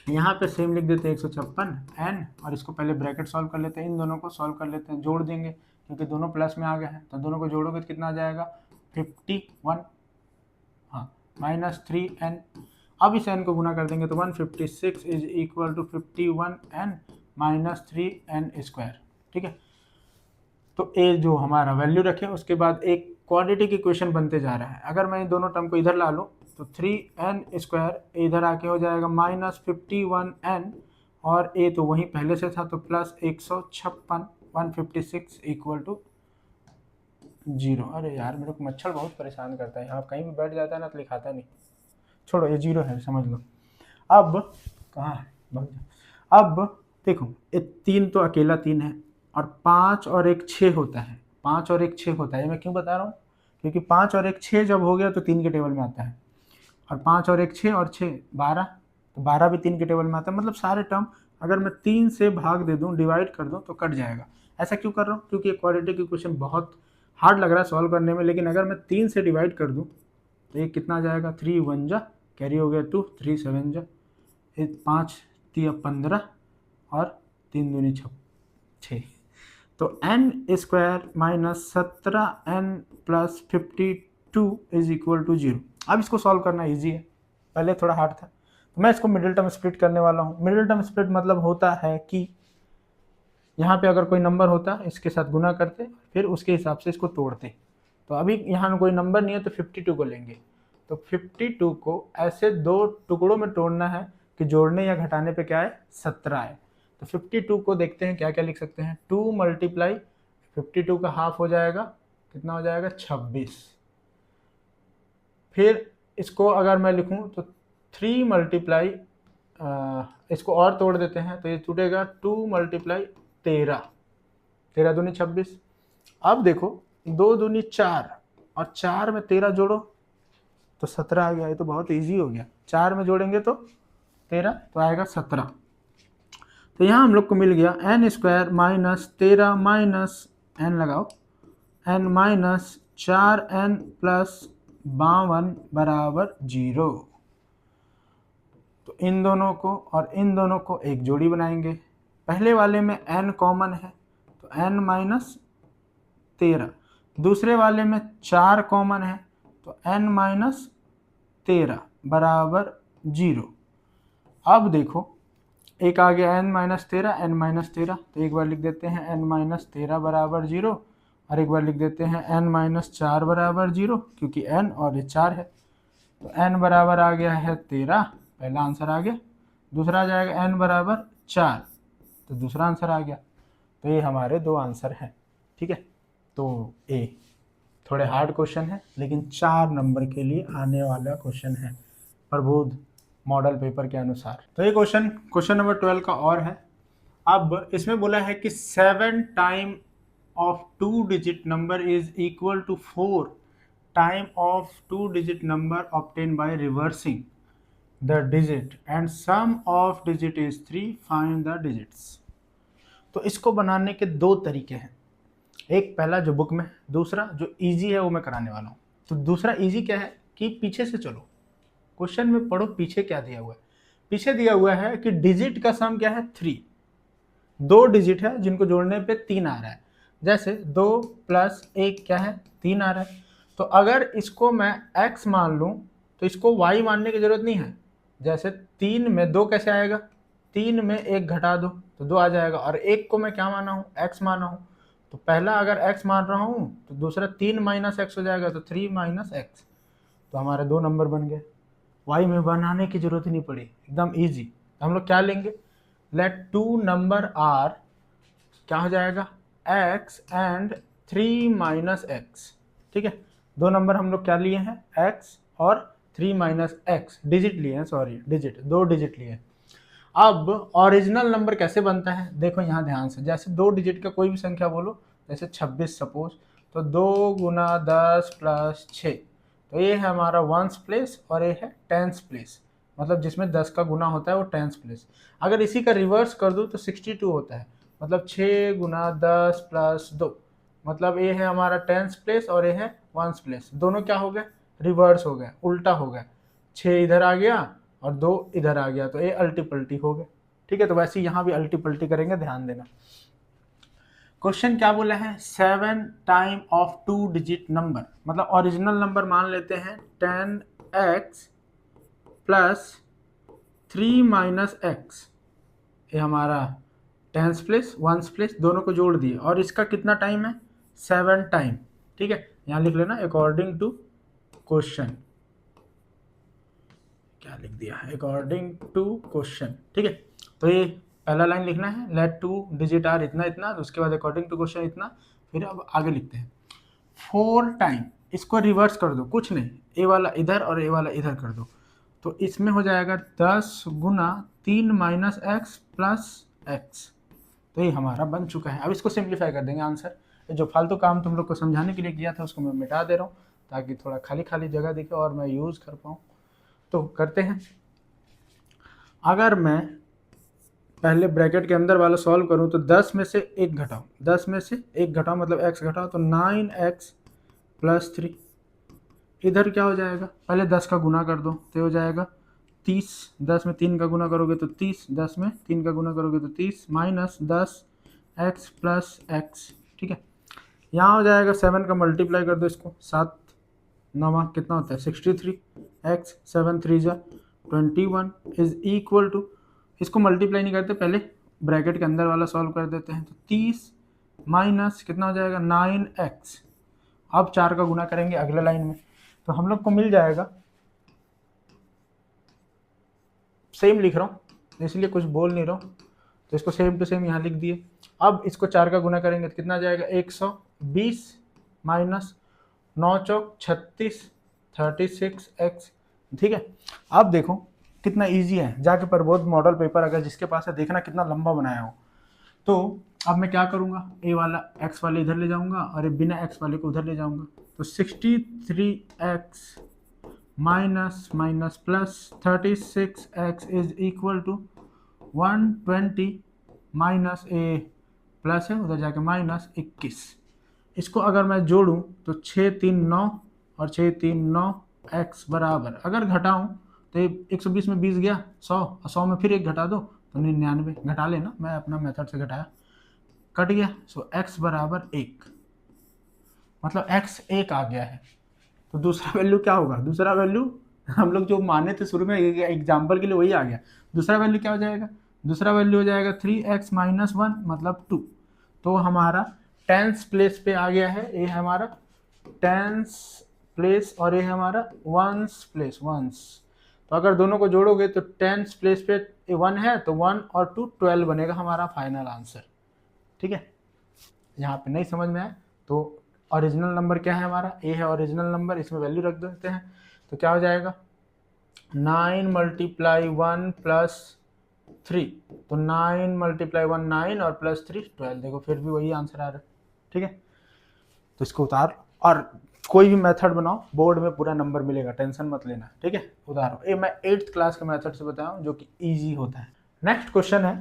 यहाँ पे सेम लिख देते हैं 156n, और इसको पहले ब्रैकेट सॉल्व कर लेते हैं, इन दोनों को सॉल्व कर लेते हैं, जोड़ देंगे क्योंकि दोनों प्लस में आ गए हैं, तो दोनों को जोड़ोगे तो कितना आ जाएगा 51, हाँ -3n। अब इस n को गुना कर देंगे तो 156 is equal to 51n -3n²। ठीक है, तो ए जो हमारा वैल्यू रखे उसके बाद एक क्वाड्रेटिक इक्वेशन बनते जा रहा है। अगर मैं इन दोनों टर्म को इधर ला लूँ तो 3n² इधर आके हो जाएगा -51n, और ए तो वहीं पहले से था तो +156, 156 इक्वल टू 0। अरे यार मेरे को मच्छर बहुत परेशान करता है, यहाँ कहीं भी बैठ जाता है ना तो लिखाता नहीं। छोड़ो, ये 0 है, समझ लो। अब कहाँ है, अब देखो ये 3 तो अकेला 3 है, और 5 और 1 6 होता है, 5 और 1 6 होता है। मैं क्यों बता रहा हूँ, क्योंकि 5 और 1 6 जब हो गया तो 3 के टेबल में आता है, और 5 और 1 6 और 6 12, तो 12 भी 3 के टेबल में आता है। मतलब सारे टर्म अगर मैं 3 से भाग दे दूँ, डिवाइड कर दूँ तो कट जाएगा। ऐसा क्यों कर रहा हूँ, क्योंकि क्वाड्रेटिक इक्वेशन बहुत हार्ड लग रहा है सॉल्व करने में, लेकिन अगर मैं 3 से डिवाइड कर दूँ तो ये कितना जाएगा, 3 1 जा, कैरी हो गया 2, 3 7 जा, 5 3 15, और 3 दूनी 6, तो n² minus 17n plus 52 is equal to 0। अब इसको सॉल्व करना इजी है, पहले थोड़ा हार्ड था, तो मैं इसको मिडिल टर्म स्प्लिट करने वाला हूँ। मिडिल टर्म स्प्लिट मतलब होता है कि यहाँ पे अगर कोई नंबर होता इसके साथ गुना करते, फिर उसके हिसाब से इसको तोड़ते। तो अभी यहाँ कोई नंबर नहीं है तो 52 को लेंगे, तो 52 को ऐसे 2 टुकड़ों में तोड़ना है कि जोड़ने या घटाने पे क्या है, 17 है। तो 52 को देखते हैं क्या क्या लिख सकते हैं, 2 मल्टीप्लाई 52 का हाफ हो जाएगा, कितना हो जाएगा 26। फिर इसको अगर मैं लिखूं तो 3 मल्टीप्लाई, इसको और तोड़ देते हैं तो ये टूटेगा 2 मल्टीप्लाई 13, 13 दूनी 26। अब देखो 2 दूनी 4, और 4 में 13 जोड़ो तो 17 आ गया। ये तो बहुत इजी हो गया, 4 में जोड़ेंगे तो 13, तो आएगा 17। तो यहाँ हम लोग को मिल गया n² माइनस 13 माइनस n लगाओ, n माइनस 4n प्लस 52 बराबर 0। तो इन दोनों को और इन दोनों को एक जोड़ी बनाएंगे। पहले वाले में n कॉमन है तो n माइनस 13, दूसरे वाले में 4 कॉमन है तो n माइनस 13 बराबर 0। अब देखो एक आ गया n माइनस 13, n माइनस 13, तो एक बार लिख देते हैं n माइनस 13 बराबर 0, और एक बार लिख देते हैं n माइनस 4 बराबर 0, क्योंकि n और ये 4 है। तो n बराबर आ गया है 13, पहला आंसर आ गया। दूसरा आ जाएगा n बराबर 4, तो दूसरा आंसर आ गया। तो ये हमारे 2 आंसर हैं। ठीक है, तो ए थोड़े हार्ड क्वेश्चन है, लेकिन 4 नंबर के लिए आने वाला क्वेश्चन है प्रबोध मॉडल पेपर के अनुसार। तो ये क्वेश्चन नंबर 12 का और है। अब इसमें बोला है कि 7 time of 2 digit number is equal to 4 time of 2 digit number obtain by reversing the digit and sum of digit is 3, find the digits. तो इसको बनाने के 2 तरीके हैं, एक पहला जो बुक में, दूसरा जो इजी है वो मैं कराने वाला हूँ। तो दूसरा इजी क्या है कि पीछे से चलो, क्वेश्चन में पढ़ो पीछे क्या दिया हुआ है। पीछे दिया हुआ है कि डिजिट का सम क्या है 3, 2 डिजिट है जिनको जोड़ने पे 3 आ रहा है। जैसे 2 प्लस 1 क्या है 3 आ रहा है। तो अगर इसको मैं x मान लूँ तो इसको y मानने की जरूरत नहीं है। जैसे 3 में 2 कैसे आएगा, 3 में 1 घटा दो तो 2 आ जाएगा, और 1 को मैं क्या माना हूँ, x माना हूँ। तो पहला अगर x मान रहा हूँ तो दूसरा 3 माइनस x हो जाएगा, तो 3 माइनस x। तो हमारे 2 नंबर बन गए, y में बनाने की जरूरत ही नहीं पड़ी, एकदम इजी। तो हम लोग क्या लेंगे, लेट 2 नंबर आर, क्या हो जाएगा x एंड 3 माइनस x। ठीक है, 2 नंबर हम लोग क्या लिए हैं, x और 3 माइनस x, डिजिट लिए हैं, सॉरी डिजिट, 2 डिजिट लिए हैं। अब ओरिजिनल नंबर कैसे बनता है, देखो यहाँ ध्यान से। जैसे 2 डिजिट का कोई भी संख्या बोलो, जैसे 26 सपोज, तो 2 गुना 10 प्लस 6, तो ये है हमारा 1s प्लेस और ये है 10s प्लेस। मतलब जिसमें 10 का गुना होता है वो टेंस प्लेस। अगर इसी का रिवर्स कर दूँ तो 62 होता है, मतलब 6 गुना 10 प्लस 2, मतलब ये है हमारा टेंस प्लेस और ये है वंस प्लेस। दोनों क्या हो गए, रिवर्स हो गए, उल्टा हो गया। 6 इधर आ गया और 2 इधर आ गया, तो ये अल्टी पल्टी हो गए। ठीक है, तो वैसे यहाँ भी अल्टी पल्टी करेंगे, ध्यान देना। क्वेश्चन क्या बोला है, 7 टाइम ऑफ 2 डिजिट नंबर, मतलब ओरिजिनल नंबर मान लेते हैं 10x प्लस 3 माइनस एक्स, ये हमारा टेंस प्लेस वंस प्लेस दोनों को जोड़ दिए, और इसका कितना टाइम है, 7 टाइम। ठीक है, यहाँ लिख लेना अकॉर्डिंग टू क्वेश्चन, क्या लिख दिया, अकॉर्डिंग टू क्वेश्चन। ठीक है, तो ये पहला लाइन लिखना है, लेट 2 डिजिट आर इतना इतना, तो उसके बाद अकॉर्डिंग टू क्वेश्चन इतना, फिर अब आगे लिखते हैं 4 टाइम, इसको रिवर्स कर दो, कुछ नहीं, ए वाला इधर और ए वाला इधर कर दो, तो इसमें हो जाएगा 10 गुना 3 माइनस एक्स प्लस एक्स। तो ये हमारा बन चुका है। अब इसको सिंप्लीफाई कर देंगे आंसर। जो फालतू काम तुम लोग को समझाने के लिए किया था उसको मैं मिटा दे रहा हूँ, ताकि थोड़ा खाली खाली जगह दिखे और मैं यूज़ कर पाऊँ। तो करते हैं, अगर मैं पहले ब्रैकेट के अंदर वाला सॉल्व करूं तो 10 में से 1 घटाओ, 10 में से 1 घटाओ मतलब x घटाओ, तो 9x प्लस 3। इधर क्या हो जाएगा, पहले 10 का गुना कर दो तो हो जाएगा 30, 10 में 3 का गुना करोगे तो 30, 10 में 3 का गुना करोगे तो 30, माइनस 10x प्लस x। ठीक है, यहाँ हो जाएगा 7 का मल्टीप्लाई कर दो इसको, 7 9 कितना होता है 63, x 7 3 जा 21 इज इक्वल टू, इसको मल्टीप्लाई नहीं करते, पहले ब्रैकेट के अंदर वाला सॉल्व कर देते हैं, तो 30 माइनस कितना हो जाएगा 9x। अब 4 का गुना करेंगे अगले लाइन में, तो हम लोग को मिल जाएगा, सेम लिख रहा हूँ इसलिए कुछ बोल नहीं रहा हूँ, तो इसको सेम टू सेम यहाँ लिख दिए। अब इसको 4 का गुना करेंगे तो कितना जाएगा 120 माइनस 9 चौक 36 36x। ठीक है, अब देखो कितना इजी है, जाके प्रबोध मॉडल पेपर अगर जिसके पास है देखना कितना लंबा बनाया हो। तो अब मैं क्या करूँगा, ए वाला x वाले इधर ले जाऊँगा और बिना x वाले को उधर ले जाऊँगा, तो 63x minus minus plus 36x is equal to 120 minus A plus है उधर जाके माइनस 21। इसको अगर मैं जोड़ूं तो 6 3 9 और 6 3 9 x बराबर, अगर घटाऊं तो 120 में 20 गया 100, और 100 में फिर एक घटा दो तो 99, घटा लेना, मैं अपना मेथड से घटाया, कट गया, सो x बराबर 1, मतलब x 1 आ गया है। तो दूसरा वैल्यू क्या होगा, दूसरा वैल्यू हम लोग जो माने थे शुरू में एग्जाम्पल के लिए वही आ गया। दूसरा वैल्यू क्या हो जाएगा, दूसरा वैल्यू हो जाएगा 3x माइनस 1 मतलब 2। तो हमारा टेंस प्लेस पे आ गया है, ये है हमारा टेंस प्लेस और ये है हमारा वंस प्लेस, वंस। तो अगर दोनों को जोड़ोगे तो टेंस प्लेस पे 1 है तो 1 और 2 12 बनेगा हमारा फाइनल आंसर। ठीक है, यहाँ पे नहीं समझ में आए तो ओरिजिनल नंबर क्या है हमारा, ए है ओरिजिनल नंबर, इसमें वैल्यू रख देते हैं, तो क्या हो जाएगा 9 मल्टीप्लाई 1 प्लस 3, तो 9 मल्टीप्लाई 1 9 और प्लस 3 12, देखो फिर भी वही आंसर आ रहा है। ठीक है, तो इसको उतार और कोई भी मेथड बनाओ, बोर्ड में पूरा नंबर मिलेगा, टेंशन मत लेना। ठीक है, उतारो, ये मैं 8th क्लास के मेथड से बताया हूँ जो कि ईजी होता है। नेक्स्ट क्वेश्चन है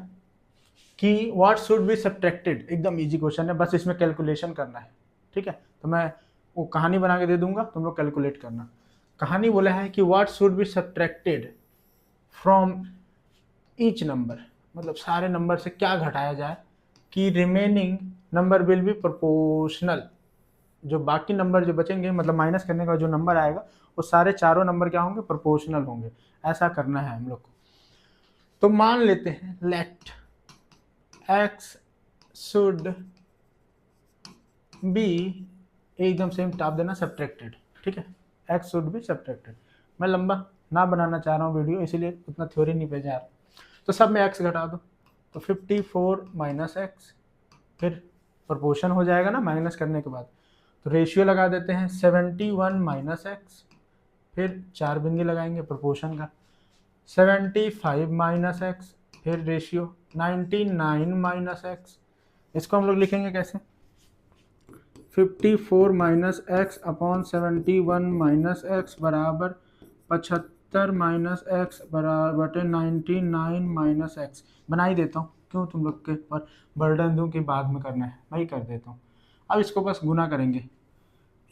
कि व्हाट शुड बी सब्ट्रैक्टेड, एकदम इजी क्वेश्चन है, बस इसमें कैलकुलेशन करना है। ठीक है, तो मैं वो कहानी बना के दे दूंगा, तुम लोग कैलकुलेट करना। कहानी बोला है कि what should be subtracted from each number, मतलब सारे नंबर से क्या घटाया जाए कि remaining number will be proportional, जो बाकी नंबर जो बचेंगे मतलब माइनस करने का जो नंबर आएगा वो सारे चारों नंबर क्या होंगे, प्रोपोर्शनल होंगे। ऐसा करना है हम लोग को। तो मान लेते हैं लेट x शुड बी, एकदम सेम टाप देना सब्ट्रैक्टेड। ठीक है, x शुड बी सब्ट्रैक्टेड। मैं लंबा ना बनाना चाह रहा हूँ वीडियो, इसीलिए उतना थ्योरी नहीं पे जा रहा। तो सब में x घटा दो, तो 54 माइनस एक्स, फिर प्रोपोर्शन हो जाएगा ना माइनस करने के बाद, तो रेशियो लगा देते हैं 71 माइनस एक्स, फिर 4 बिंदी लगाएंगे प्रोपोर्शन का, 75 माइनस एक्स, फिर रेशियो 99 माइनस एक्स। इसको हम लोग लिखेंगे कैसे, 54 minus x upon 71 minus x बराबर 75 75 माइनस एक्स बराबर बटे 99 माइनस एक्स बना ही देता हूँ, क्यों तुम लोग के पर बर्डन दूँ कि बाद में करना है, मैं ही कर देता हूँ। अब इसको बस गुना करेंगे,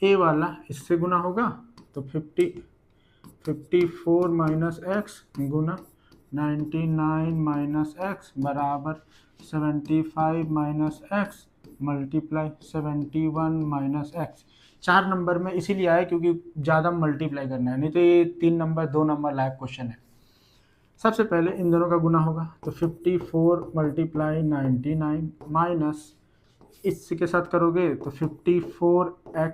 ए वाला इससे गुना होगा तो 54 माइनस एक्स गुना 99 माइनस एक्स बराबर 75 minus x multiply 71 minus x. 4 number में इसीलिए आया क्योंकि ज़्यादा मल्टीप्लाई करना है, नहीं तो ये 3 नंबर 2 नंबर लायक क्वेश्चन है। सबसे पहले इन दोनों का गुना होगा तो 54 मल्टीप्लाई 99 माइनस इसके साथ करोगे तो 54x,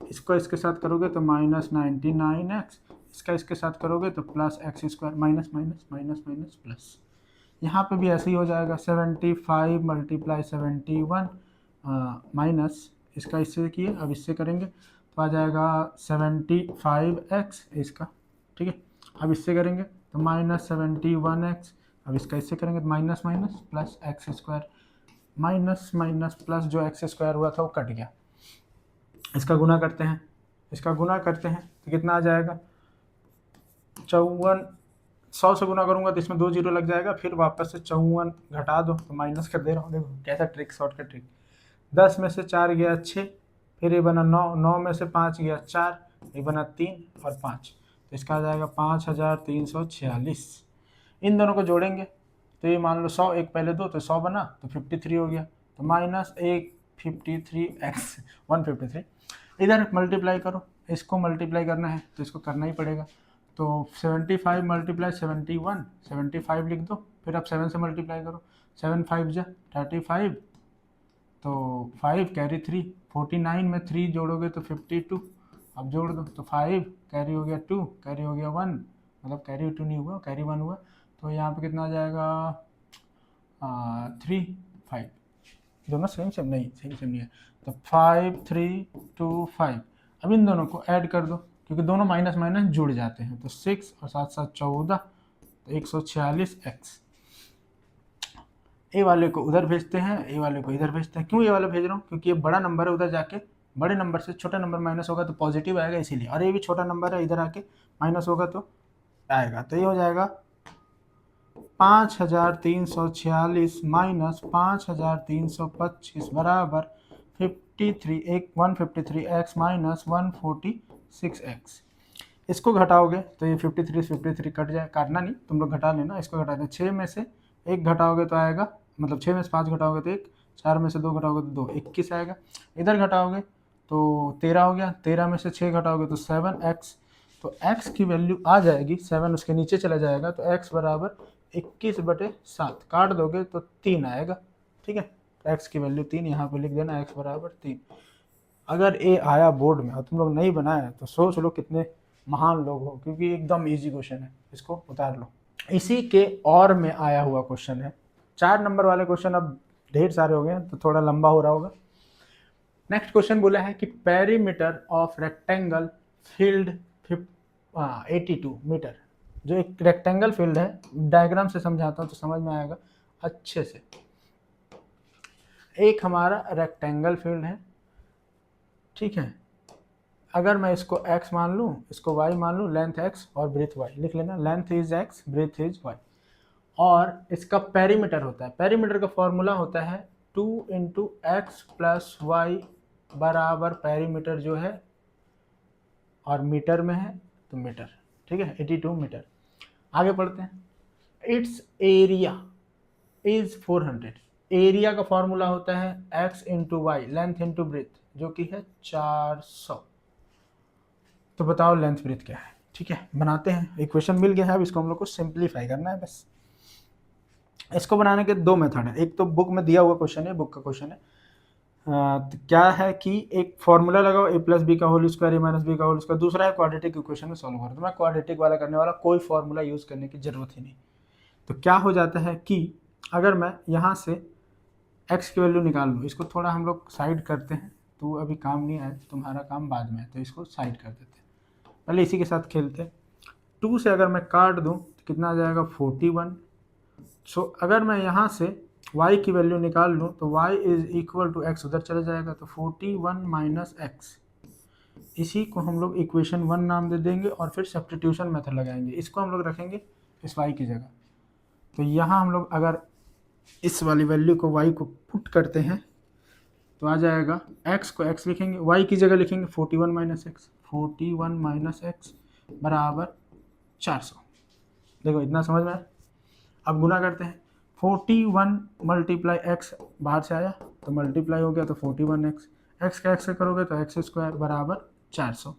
इसको इसके साथ करोगे तो माइनस 99x, इसका इसके साथ करोगे तो plus x square, minus minus minus minus plus. यहाँ पे भी ऐसे ही हो जाएगा 75 मल्टीप्लाई 71 माइनस इसका इससे किए, अब इससे करेंगे तो आ जाएगा 75x इसका, ठीक है। अब इससे करेंगे तो माइनस 71x, अब इसका इससे करेंगे तो minus minus plus x square, minus minus plus जो एक्स स्क्वायर हुआ था वो कट गया। इसका गुना करते हैं, इसका गुना करते हैं तो कितना आ जाएगा 54, 100 से गुना करूंगा तो इसमें 2 जीरो लग जाएगा, फिर वापस से 54 घटा दो तो माइनस कर दे रहा हूँ, देखो कैसा ट्रिक, शॉर्टकट ट्रिक। 10 में से 4 गया 6, फिर ये बना 9, 9 में से 5 गया 4, ये बना 3 और 5, तो इसका आ जाएगा 5346। इन दोनों को जोड़ेंगे तो ये मान लो 100, एक पहले 2 तो 100 बना तो 53 हो गया, तो माइनस 153x 153। इधर मल्टीप्लाई करो, इसको मल्टीप्लाई करना है तो इसको करना ही पड़ेगा, तो 75 मल्टीप्लाई 71, 75 लिख दो, फिर अब 7 से मल्टीप्लाई करो, 7 5 जा 35, तो 5 कैरी 3, 49 में 3 जोड़ोगे तो 52, अब जोड़ दो तो 5 कैरी हो गया 2 कैरी हो गया 1, मतलब कैरी 2 नहीं हुआ, कैरी 1 हुआ, तो यहाँ पे कितना आ जाएगा 3 5, दोनों सेम सेम नहीं, सेम सेम नहीं है, तो 5 3 2 5। अब इन दोनों को ऐड कर दो क्योंकि दोनों माइनस माइनस जुड़ जाते हैं, तो 6 और साथ साथ 14, तो 146x। ए वाले को उधर भेजते हैं, ए वाले को इधर भेजते हैं। क्यों ये वाला भेज रहा हूँ, क्योंकि ये बड़ा नंबर है, उधर जाके बड़े नंबर से छोटा नंबर माइनस होगा तो पॉजिटिव आएगा इसीलिए, और ये भी छोटा नंबर है, इधर आके माइनस होगा तो आएगा, तो ये हो जाएगा 5346 माइनस 5325 बराबर 153x माइनस 146x। इसको घटाओगे तो ये 53 कट जाए, काटना नहीं, तुम लोग घटा लेना, इसको घटा दें। 6 में से 1 घटाओगे तो आएगा, मतलब 6 में से 5 घटाओगे तो 1, 4 में से 2 घटाओगे तो 2, 21 आएगा। इधर घटाओगे तो 13 हो गया, 13 में से 6 घटाओगे तो 7x, तो x की वैल्यू आ जाएगी 7, उसके नीचे चला जाएगा, तो x बराबर 21/7, काट दोगे तो 3 आएगा, ठीक है। तो x की वैल्यू 3 यहाँ पे लिख देना, x बराबर 3। अगर ए आया बोर्ड में और तुम लोग नहीं बनाए तो सोच लो कितने महान लोग हो, क्योंकि एकदम इजी क्वेश्चन है, इसको उतार लो। इसी के और में आया हुआ क्वेश्चन है, 4 नंबर वाले क्वेश्चन अब ढेर सारे हो गए तो थोड़ा लंबा हो रहा होगा। नेक्स्ट क्वेश्चन बोला है कि perimeter of rectangle field 82 metre. जो एक रेक्टेंगल फील्ड है, डायग्राम से समझाता हूँ तो समझ में आएगा अच्छे से। एक हमारा रेक्टेंगल फील्ड है, ठीक है। अगर मैं इसको x मान लूँ, इसको y मान लूँ, लेंथ x और ब्रेथ y लिख लेना, length is x, breadth is y, और इसका पेरीमीटर होता है, पेरीमीटर का फॉर्मूला होता है 2 × x + y बराबर पेरीमीटर जो है, और मीटर में है तो मीटर, ठीक है, 82 मीटर। आगे पढ़ते हैं। इट्स एरिया इज 400, एरिया का फॉर्मूला होता है x × y, लेंथ × ब्रेथ, जो कि है 400। तो बताओ लेंथ ब्रेथ क्या है, ठीक है। बनाते हैं, इक्वेशन मिल गया है, अब इसको हम लोग को सिंप्लीफाई करना है बस। इसको बनाने के 2 मेथड है, एक तो बुक में दिया हुआ क्वेश्चन है, बुक का क्वेश्चन है। तो क्या है कि एक फॉर्मूला लगाओ a + b का होल स्क्वायर a - b का होल स्क्वायर, दूसरा है क्वाड्रेटिक इक्वेशन में सॉल्व करो। तो मैं क्वाड्रेटिक वाला करने वाला, कोई फॉर्मूला यूज़ करने की जरूरत ही नहीं। तो क्या हो जाता है कि अगर मैं यहाँ से x की वैल्यू निकाल लूँ, इसको थोड़ा हम लोग साइड करते हैं, तो अभी काम नहीं आए, तुम्हारा काम बाद में है, तो इसको साइड कर देते हैं, पहले इसी के साथ खेलते हैं। 2 से अगर मैं काट दूं तो कितना आ जाएगा 41। सो अगर मैं यहाँ से y की वैल्यू निकाल लूँ तो y = x, उधर चला जाएगा, तो 41 - x इसी को हम लोग इक्वेशन 1 नाम दे देंगे और फिर सब्स्टिट्यूशन मेथड लगाएंगे। इसको हम लोग रखेंगे इस y की जगह। तो यहाँ हम लोग अगर इस वाली वैल्यू को y को पुट करते हैं तो आ जाएगा, x को x लिखेंगे, y की जगह लिखेंगे 41 माइनस एक्स, 41 माइनस एक्स बराबर 400। देखो इतना समझ में आया। अब गुना करते हैं, 41 मल्टीप्लाई एक्स बाहर से आया तो मल्टीप्लाई हो गया तो 41x, एक्स का एक्स से करोगे तो एक्स स्क्वायर बराबर 400।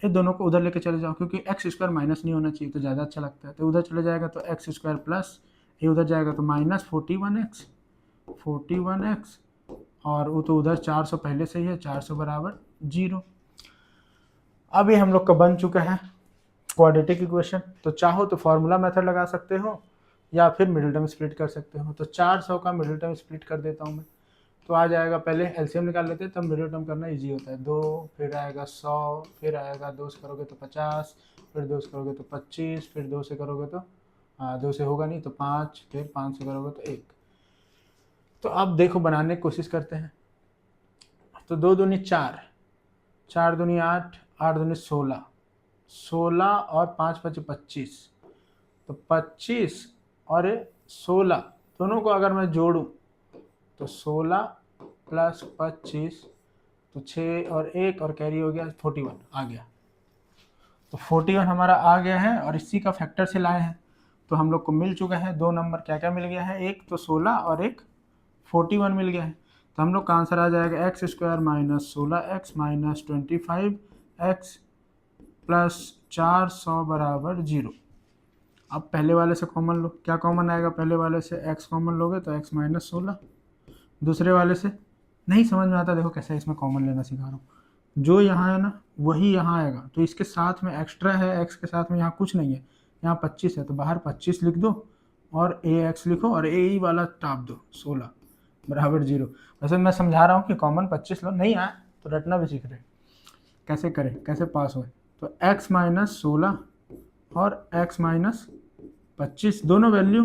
ये दोनों को उधर लेके चले जाओ क्योंकि एक्स स्क्वायर माइनस नहीं होना चाहिए तो ज़्यादा अच्छा लगता है, तो उधर चले जाएगा तो एक्स स्क्वायर प्लस ये उधर जाएगा तो माइनस 41x और वो तो उधर 400 पहले से ही है, 400 बराबर 0। अब ये हम लोग का बन चुका है क्वाड्रेटिक इक्वेशन। तो चाहो तो फॉर्मूला मेथड लगा सकते हो या फिर मिडिल टर्म स्प्लिट कर सकते हो। तो 400 का मिडिल टर्म स्प्लिट कर देता हूँ मैं, तो आ जाएगा, पहले एलसीएम निकाल लेते हैं तब मिडिल टर्म करना इजी होता है। 2 फिर आएगा 100, फिर आएगा 2 से करोगे तो 50, फिर 2 से करोगे तो 25, फिर 2 से करोगे तो 2 से होगा नहीं तो 5, फिर 5 से करोगे तो 1। तो अब देखो बनाने की कोशिश करते हैं। तो 2 दूनी 4, 4 दूनी 8, 8 दूनी 16, 16 और 5 5 25, तो 25 और 16 दोनों को अगर मैं जोड़ूं तो 16 प्लस 25 तो 6 और 1 और कैरी हो गया 41 आ गया। तो 41 हमारा आ गया है और इसी का फैक्टर से लाए हैं तो हम लोग को मिल चुका है। 2 नंबर क्या क्या मिल गया है, एक तो 16 और एक 41 मिल गया है। तो हम लोग का आंसर आ जाएगा x square minus 16x minus 25x plus 400 बराबर 0। अब पहले वाले से कॉमन लो, क्या कॉमन आएगा, पहले वाले से x कॉमन लोगे तो x माइनस 16, दूसरे वाले से नहीं समझ में आता, देखो कैसे इसमें कॉमन लेना सिखा रहा हूँ। जो यहाँ है ना वही यहाँ आएगा, तो इसके साथ में एक्स्ट्रा है, x के साथ में यहाँ कुछ नहीं है, यहाँ 25 है तो बाहर 25 लिख दो और ax लिखो और a वाला टाप दो 16 बराबर 0। वैसे मैं समझा रहा हूँ कि कॉमन 25 लो, नहीं आए तो रटना भी सीख रहे कैसे करें, कैसे पास हुए। तो x माइनस 16 और x माइनस 25 दोनों वैल्यू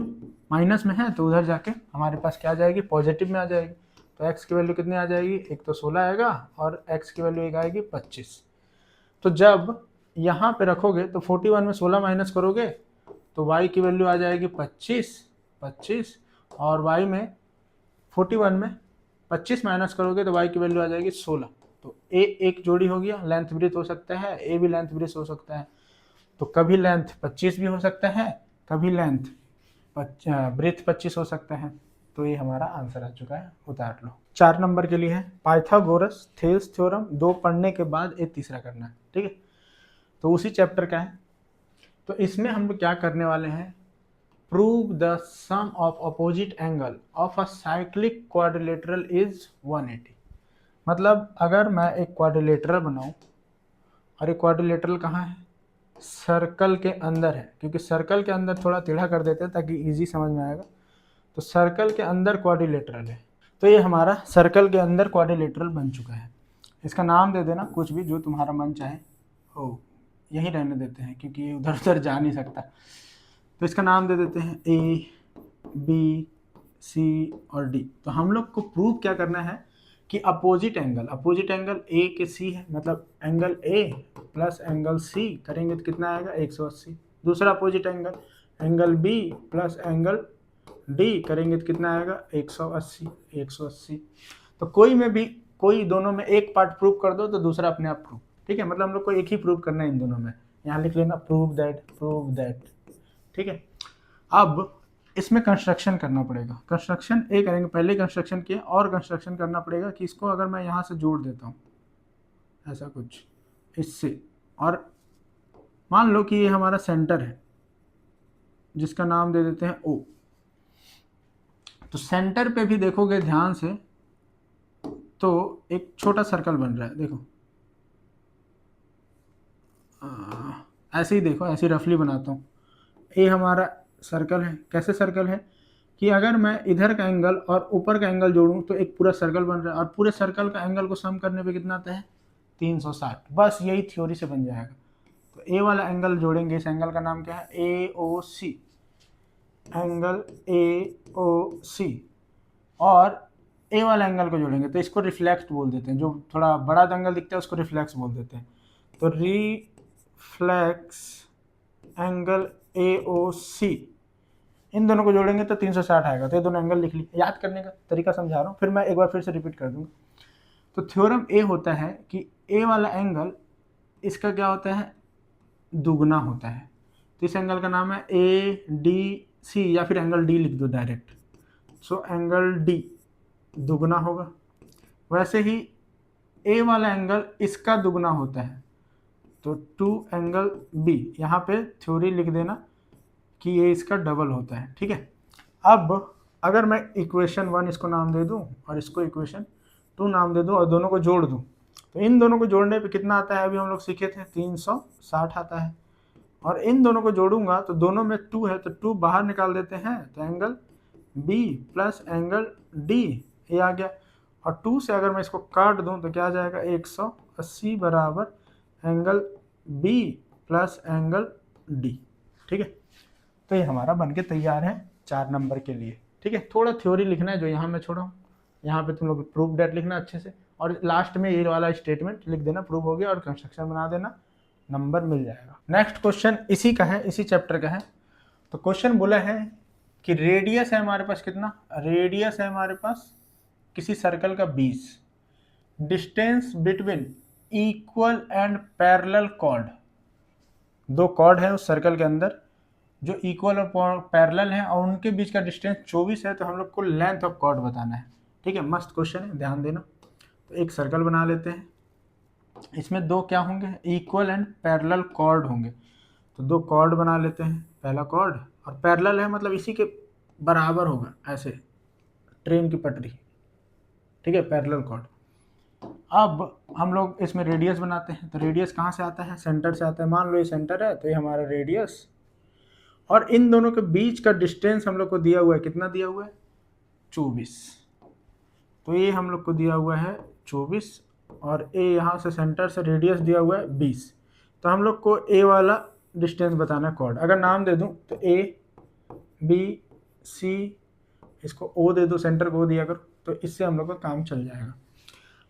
माइनस में है तो उधर जाके हमारे पास क्या आ जाएगी, पॉजिटिव में आ जाएगी। तो x की वैल्यू कितनी आ जाएगी, एक तो 16 आएगा और x की वैल्यू एक आएगी 25। तो जब यहाँ पे रखोगे तो 41 में 16 माइनस करोगे तो y की वैल्यू आ जाएगी 25 और y में 41 में 25 माइनस करोगे तो y की वैल्यू आ जाएगी 16। तो a एक जोड़ी हो गया, लेंथ ब्रेथ हो सकता है, a भी लेंथ ब्रेथ हो सकता है। तो कभी लेंथ 25 भी हो सकता है, कभी लेंथ ब्रेथ 25 हो सकता है। तो ये हमारा आंसर आ चुका है, उतार लो। 4 नंबर के लिए है पाइथागोरस थेल्स थ्योरम। 2 पढ़ने के बाद एक तीसरा करना है, ठीक है। तो उसी चैप्टर का है। तो इसमें हम लोग क्या करने वाले हैं, prove the sum of opposite angle of a cyclic quadrilateral is 180। मतलब अगर मैं एक क्वाड्रिलेटरल बनाऊं और एक क्वाड्रिलेटरल कहाँ है, सर्कल के अंदर है, क्योंकि सर्कल के अंदर थोड़ा टेढ़ा कर देते हैं ताकि इजी समझ में आएगा। तो सर्कल के अंदर क्वाड्रिलेटरल है, तो ये हमारा सर्कल के अंदर क्वाड्रिलेटरल बन चुका है। इसका नाम दे देना कुछ भी जो तुम्हारा मन चाहे हो, यही रहने देते हैं क्योंकि ये उधर उधर जा नहीं सकता। तो इसका नाम दे देते हैं ए, बी, सी और डी। तो हम लोग को प्रूव क्या करना है कि अपोजिट एंगल ए के सी है, मतलब angle A plus angle C करेंगे तो कितना आएगा 180। दूसरा opposite angle B plus angle D करेंगे तो कितना आएगा 180। तो कोई दोनों में एक पार्ट प्रूव कर दो तो दूसरा अपने आप प्रूव, ठीक है। मतलब हम लोग को एक ही प्रूव करना है इन दोनों में, यहाँ लिख लेना प्रूव दैट, ठीक है। अब इसमें कंस्ट्रक्शन करना पड़ेगा, कंस्ट्रक्शन ए करेंगे, पहले कंस्ट्रक्शन किया और कंस्ट्रक्शन करना पड़ेगा कि इसको अगर मैं यहाँ से जोड़ देता हूँ ऐसा कुछ इससे, और मान लो कि ये हमारा सेंटर है जिसका नाम दे देते हैं ओ। तो सेंटर पे भी देखोगे ध्यान से तो एक छोटा सर्कल बन रहा है, देखो ऐसे ही देखो, ऐसे रफली बनाता हूँ। ये हमारा सर्कल है, कैसे सर्कल है कि अगर मैं इधर का एंगल और ऊपर का एंगल जोड़ूं तो एक पूरा सर्कल बन रहा है, और पूरे सर्कल का एंगल को सम करने पे कितना आता है 360। बस यही थ्योरी से बन जाएगा। तो ए वाला एंगल जोड़ेंगे, इस एंगल का नाम क्या है AOC, एंगल AOC। और ए वाला एंगल को जोड़ेंगे तो इसको रिफ्लेक्स बोल देते हैं, जो थोड़ा बड़ा एंगल दिखता है उसको रिफ्लेक्स बोल देते हैं। तो रिफ्लेक्स एंगल AOC, इन दोनों को जोड़ेंगे तो 360 आएगा। तो ये दोनों एंगल लिख ली, याद करने का तरीका समझा रहा हूँ, फिर मैं एक बार फिर से रिपीट कर दूंगा। तो थ्योरम ए होता है कि ए वाला एंगल इसका क्या होता है, दुगना होता है। तो इस एंगल का नाम है ADC, या फिर एंगल डी लिख दो डायरेक्ट। सो एंगल डी दुगना होगा। वैसे ही ए वाला एंगल इसका दुगना होता है, तो 2 एंगल बी, यहाँ पे थ्योरी लिख देना कि ये इसका डबल होता है, ठीक है। अब अगर मैं इक्वेशन 1 इसको नाम दे दूं और इसको इक्वेशन 2 नाम दे दूं और दोनों को जोड़ दूं, तो इन दोनों को जोड़ने पे कितना आता है, अभी हम लोग सीखे थे 360 आता है। और इन दोनों को जोड़ूंगा तो दोनों में 2 है, तो 2 बाहर निकाल देते हैं, तो angle B plus angle D ये आ गया। और 2 से अगर मैं इसको काट दूं तो क्या आ जाएगा, 180 बराबर angle B plus angle D, ठीक है। तो ये हमारा बन के तैयार है 4 नंबर के लिए, ठीक है। थोड़ा थ्योरी लिखना है जो यहाँ मैं छोड़ा हूँ, यहाँ पे तुम लोग प्रूफ डेट लिखना अच्छे से, और लास्ट में ये वाला स्टेटमेंट लिख देना, प्रूफ हो गया, और कंस्ट्रक्शन बना देना, नंबर मिल जाएगा। नेक्स्ट क्वेश्चन इसी का है, इसी चैप्टर का है। तो क्वेश्चन बोला है कि रेडियस है हमारे पास कितना, रेडियस है हमारे पास किसी सर्कल का 20, distance between equal and parallel chord, 2 chord है उस सर्कल के अंदर जो इक्वल और पैरेलल है, और उनके बीच का डिस्टेंस 24 है। तो हम लोग को लेंथ ऑफ कॉर्ड बताना है, ठीक है। मस्त क्वेश्चन है, ध्यान देना। तो एक सर्कल बना लेते हैं, इसमें 2 क्या होंगे, इक्वल एंड पैरेलल कॉर्ड होंगे। तो 2 कॉर्ड बना लेते हैं, पहला कॉर्ड, और पैरेलल है मतलब इसी के बराबर होगा, ऐसे ट्रेन की पटरी, ठीक है, पैरेलल कॉर्ड। अब हम लोग इसमें रेडियस बनाते हैं। तो रेडियस कहाँ से आता है, सेंटर से आता है। मान लो ये सेंटर है, तो ये हमारा रेडियस, और इन दोनों के बीच का डिस्टेंस हम लोग को दिया हुआ है, कितना दिया हुआ है, 24। तो ये हम लोग को दिया हुआ है 24, और ए यहाँ से सेंटर से रेडियस दिया हुआ है 20। तो हम लोग को ए वाला डिस्टेंस बताना है कॉर्ड। अगर नाम दे दूं तो ABC, इसको O दे दो, सेंटर को O दिया करो, तो इससे हम लोग का काम चल जाएगा।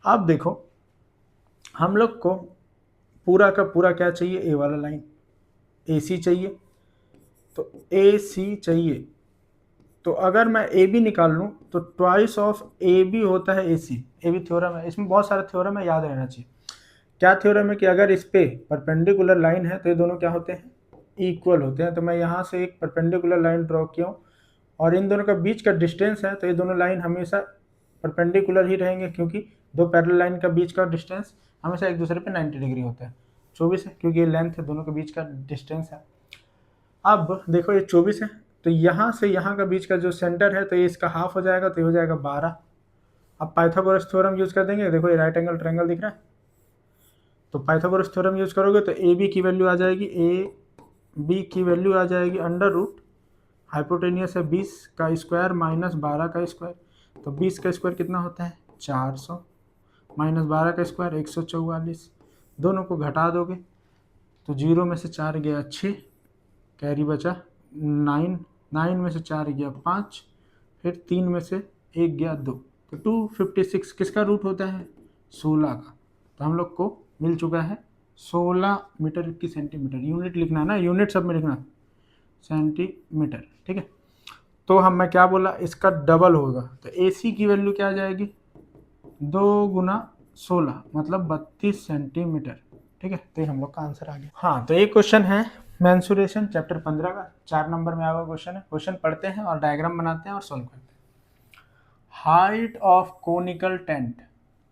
अब देखो हम लोग को पूरा का पूरा क्या चाहिए, ए वाला लाइन AC चाहिए, तो AC चाहिए। तो अगर मैं AB निकाल लूँ तो ट्वाइस ऑफ AB होता है AC। AB थ्योरम है, इसमें बहुत सारे थ्योरम है, याद रहना चाहिए। क्या थ्योरम है कि अगर इस पे परपेंडिकुलर लाइन है तो ये दोनों क्या होते हैं, इक्वल होते हैं। तो मैं यहाँ से एक परपेंडिकुलर लाइन ड्रॉ किया हूँ, और इन दोनों का बीच का डिस्टेंस है, तो ये दोनों लाइन हमेशा परपेंडिकुलर ही रहेंगे, क्योंकि 2 पैरेलल लाइन का बीच का डिस्टेंस हमेशा एक दूसरे पे 90 डिग्री होता है। 24 है क्योंकि ये लेंथ है, दोनों के बीच का डिस्टेंस है। अब देखो ये 24 है, तो यहाँ से यहाँ का बीच का जो सेंटर है, तो ये इसका हाफ हो जाएगा, तो ये हो जाएगा 12। अब पाइथागोरस थ्योरम यूज कर देंगे। देखो ये राइट एंगल ट्रायंगल दिख रहा है, तो पाइथागोरस थ्योरम यूज करोगे तो AB की वैल्यू आ जाएगी, AB की वैल्यू आ जाएगी अंडर रूट, हाइपोटेनियस है 20 का स्क्वायर माइनस 12 का स्क्वायर। तो 20 का स्क्वायर कितना होता है, 400, माइनस 12 का स्क्वायर 144। दोनों को घटा दोगे तो 0 में से 4 गया 6, कैरी बचा 9, 9 में से 4 गया 5, फिर 3 में से 1 गया 2, तो 256 किसका रूट होता है, 16 का। तो हम लोग को मिल चुका है 16 मीटर की सेंटीमीटर। यूनिट लिखना है ना, यूनिट सब में लिखना सेंटीमीटर, ठीक है। तो मैं क्या बोला, इसका डबल होगा, तो AC की वैल्यू क्या आ जाएगी, 2 गुना 16 मतलब 32 सेंटीमीटर, ठीक है। तो ये हम लोग का आंसर आ गया। हाँ, तो ये क्वेश्चन है मेंसुरेशन चैप्टर 15 का, 4 नंबर में आया क्वेश्चन है। क्वेश्चन पढ़ते हैं और डायग्राम बनाते हैं और सॉल्व करते हैं। हाइट ऑफ कोनिकल टेंट,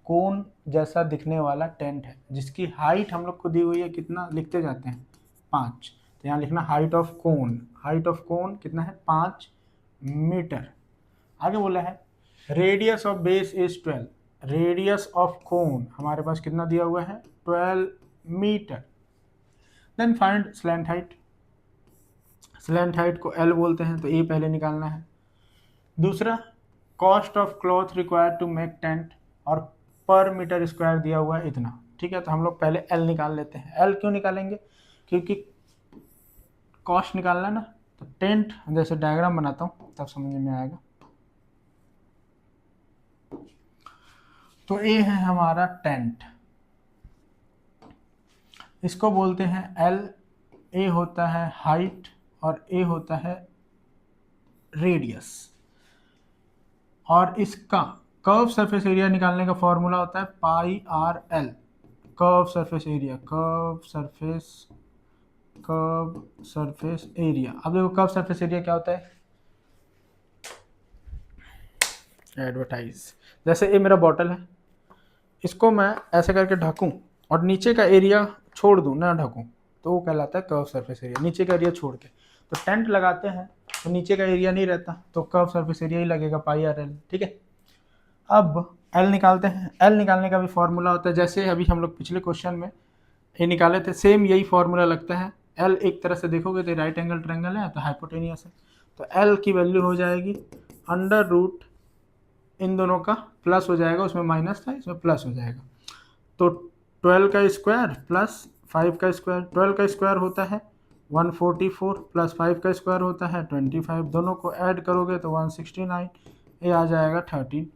कोन जैसा दिखने वाला टेंट है जिसकी हाइट हम लोग को दी हुई है, कितना लिखते जाते हैं 5। तो यहाँ लिखना height of cone, height of cone कितना है 5 मीटर। आगे बोला है radius of base is 12, radius of cone हमारे पास कितना दिया हुआ है 12 metre. Then find slant height, slant height को L बोलते हैं, तो A पहले निकालना है। दूसरा cost of cloth required to make tent, और पर मीटर स्क्वायर दिया हुआ है इतना, ठीक है। तो हम लोग पहले L निकाल लेते हैं। L क्यों निकालेंगे, क्योंकि कॉस्ट निकालना है ना। तो टेंट जैसे डायग्राम बनाता हूँ तब समझ में आएगा। तो ए है हमारा टेंट, इसको बोलते हैं एल। ए होता है हाइट और ए होता है रेडियस। और इसका कर्व सरफेस एरिया निकालने का फॉर्मूला होता है pi r l. Curve surface area, curve surface area. अब देखो कर्व सरफेस एरिया क्या होता है, एडवर्टाइज। जैसे ये मेरा बॉटल है, इसको मैं ऐसे करके ढकूं और नीचे का एरिया छोड़ दूं, ना ढकूं, तो वो कहलाता है कर्व सरफेस एरिया, नीचे का एरिया छोड़ के। तो टेंट लगाते हैं तो नीचे का एरिया नहीं रहता, तो कर्व सरफेस एरिया ही लगेगा पाई आर एल। ठीक है, अब एल निकालते हैं। एल निकालने का भी फॉर्मूला होता है, जैसे अभी हम लोग पिछले क्वेश्चन में ये निकाले थे, सेम यही फॉर्मूला लगता है। एल एक तरह से देखोगे तो राइट एंगल ट्रायंगल है, तो हाइपोटेनियस है, तो एल की वैल्यू हो जाएगी अंडर रूट, इन दोनों का प्लस हो जाएगा, उसमें माइनस था इसमें प्लस हो जाएगा, तो 12 का स्क्वायर प्लस 5 का स्क्वायर। 12 का स्क्वायर होता है 144 प्लस 5 का स्क्वायर होता है 25, दोनों को ऐड करोगे तो 169, ये आ जाएगा 13।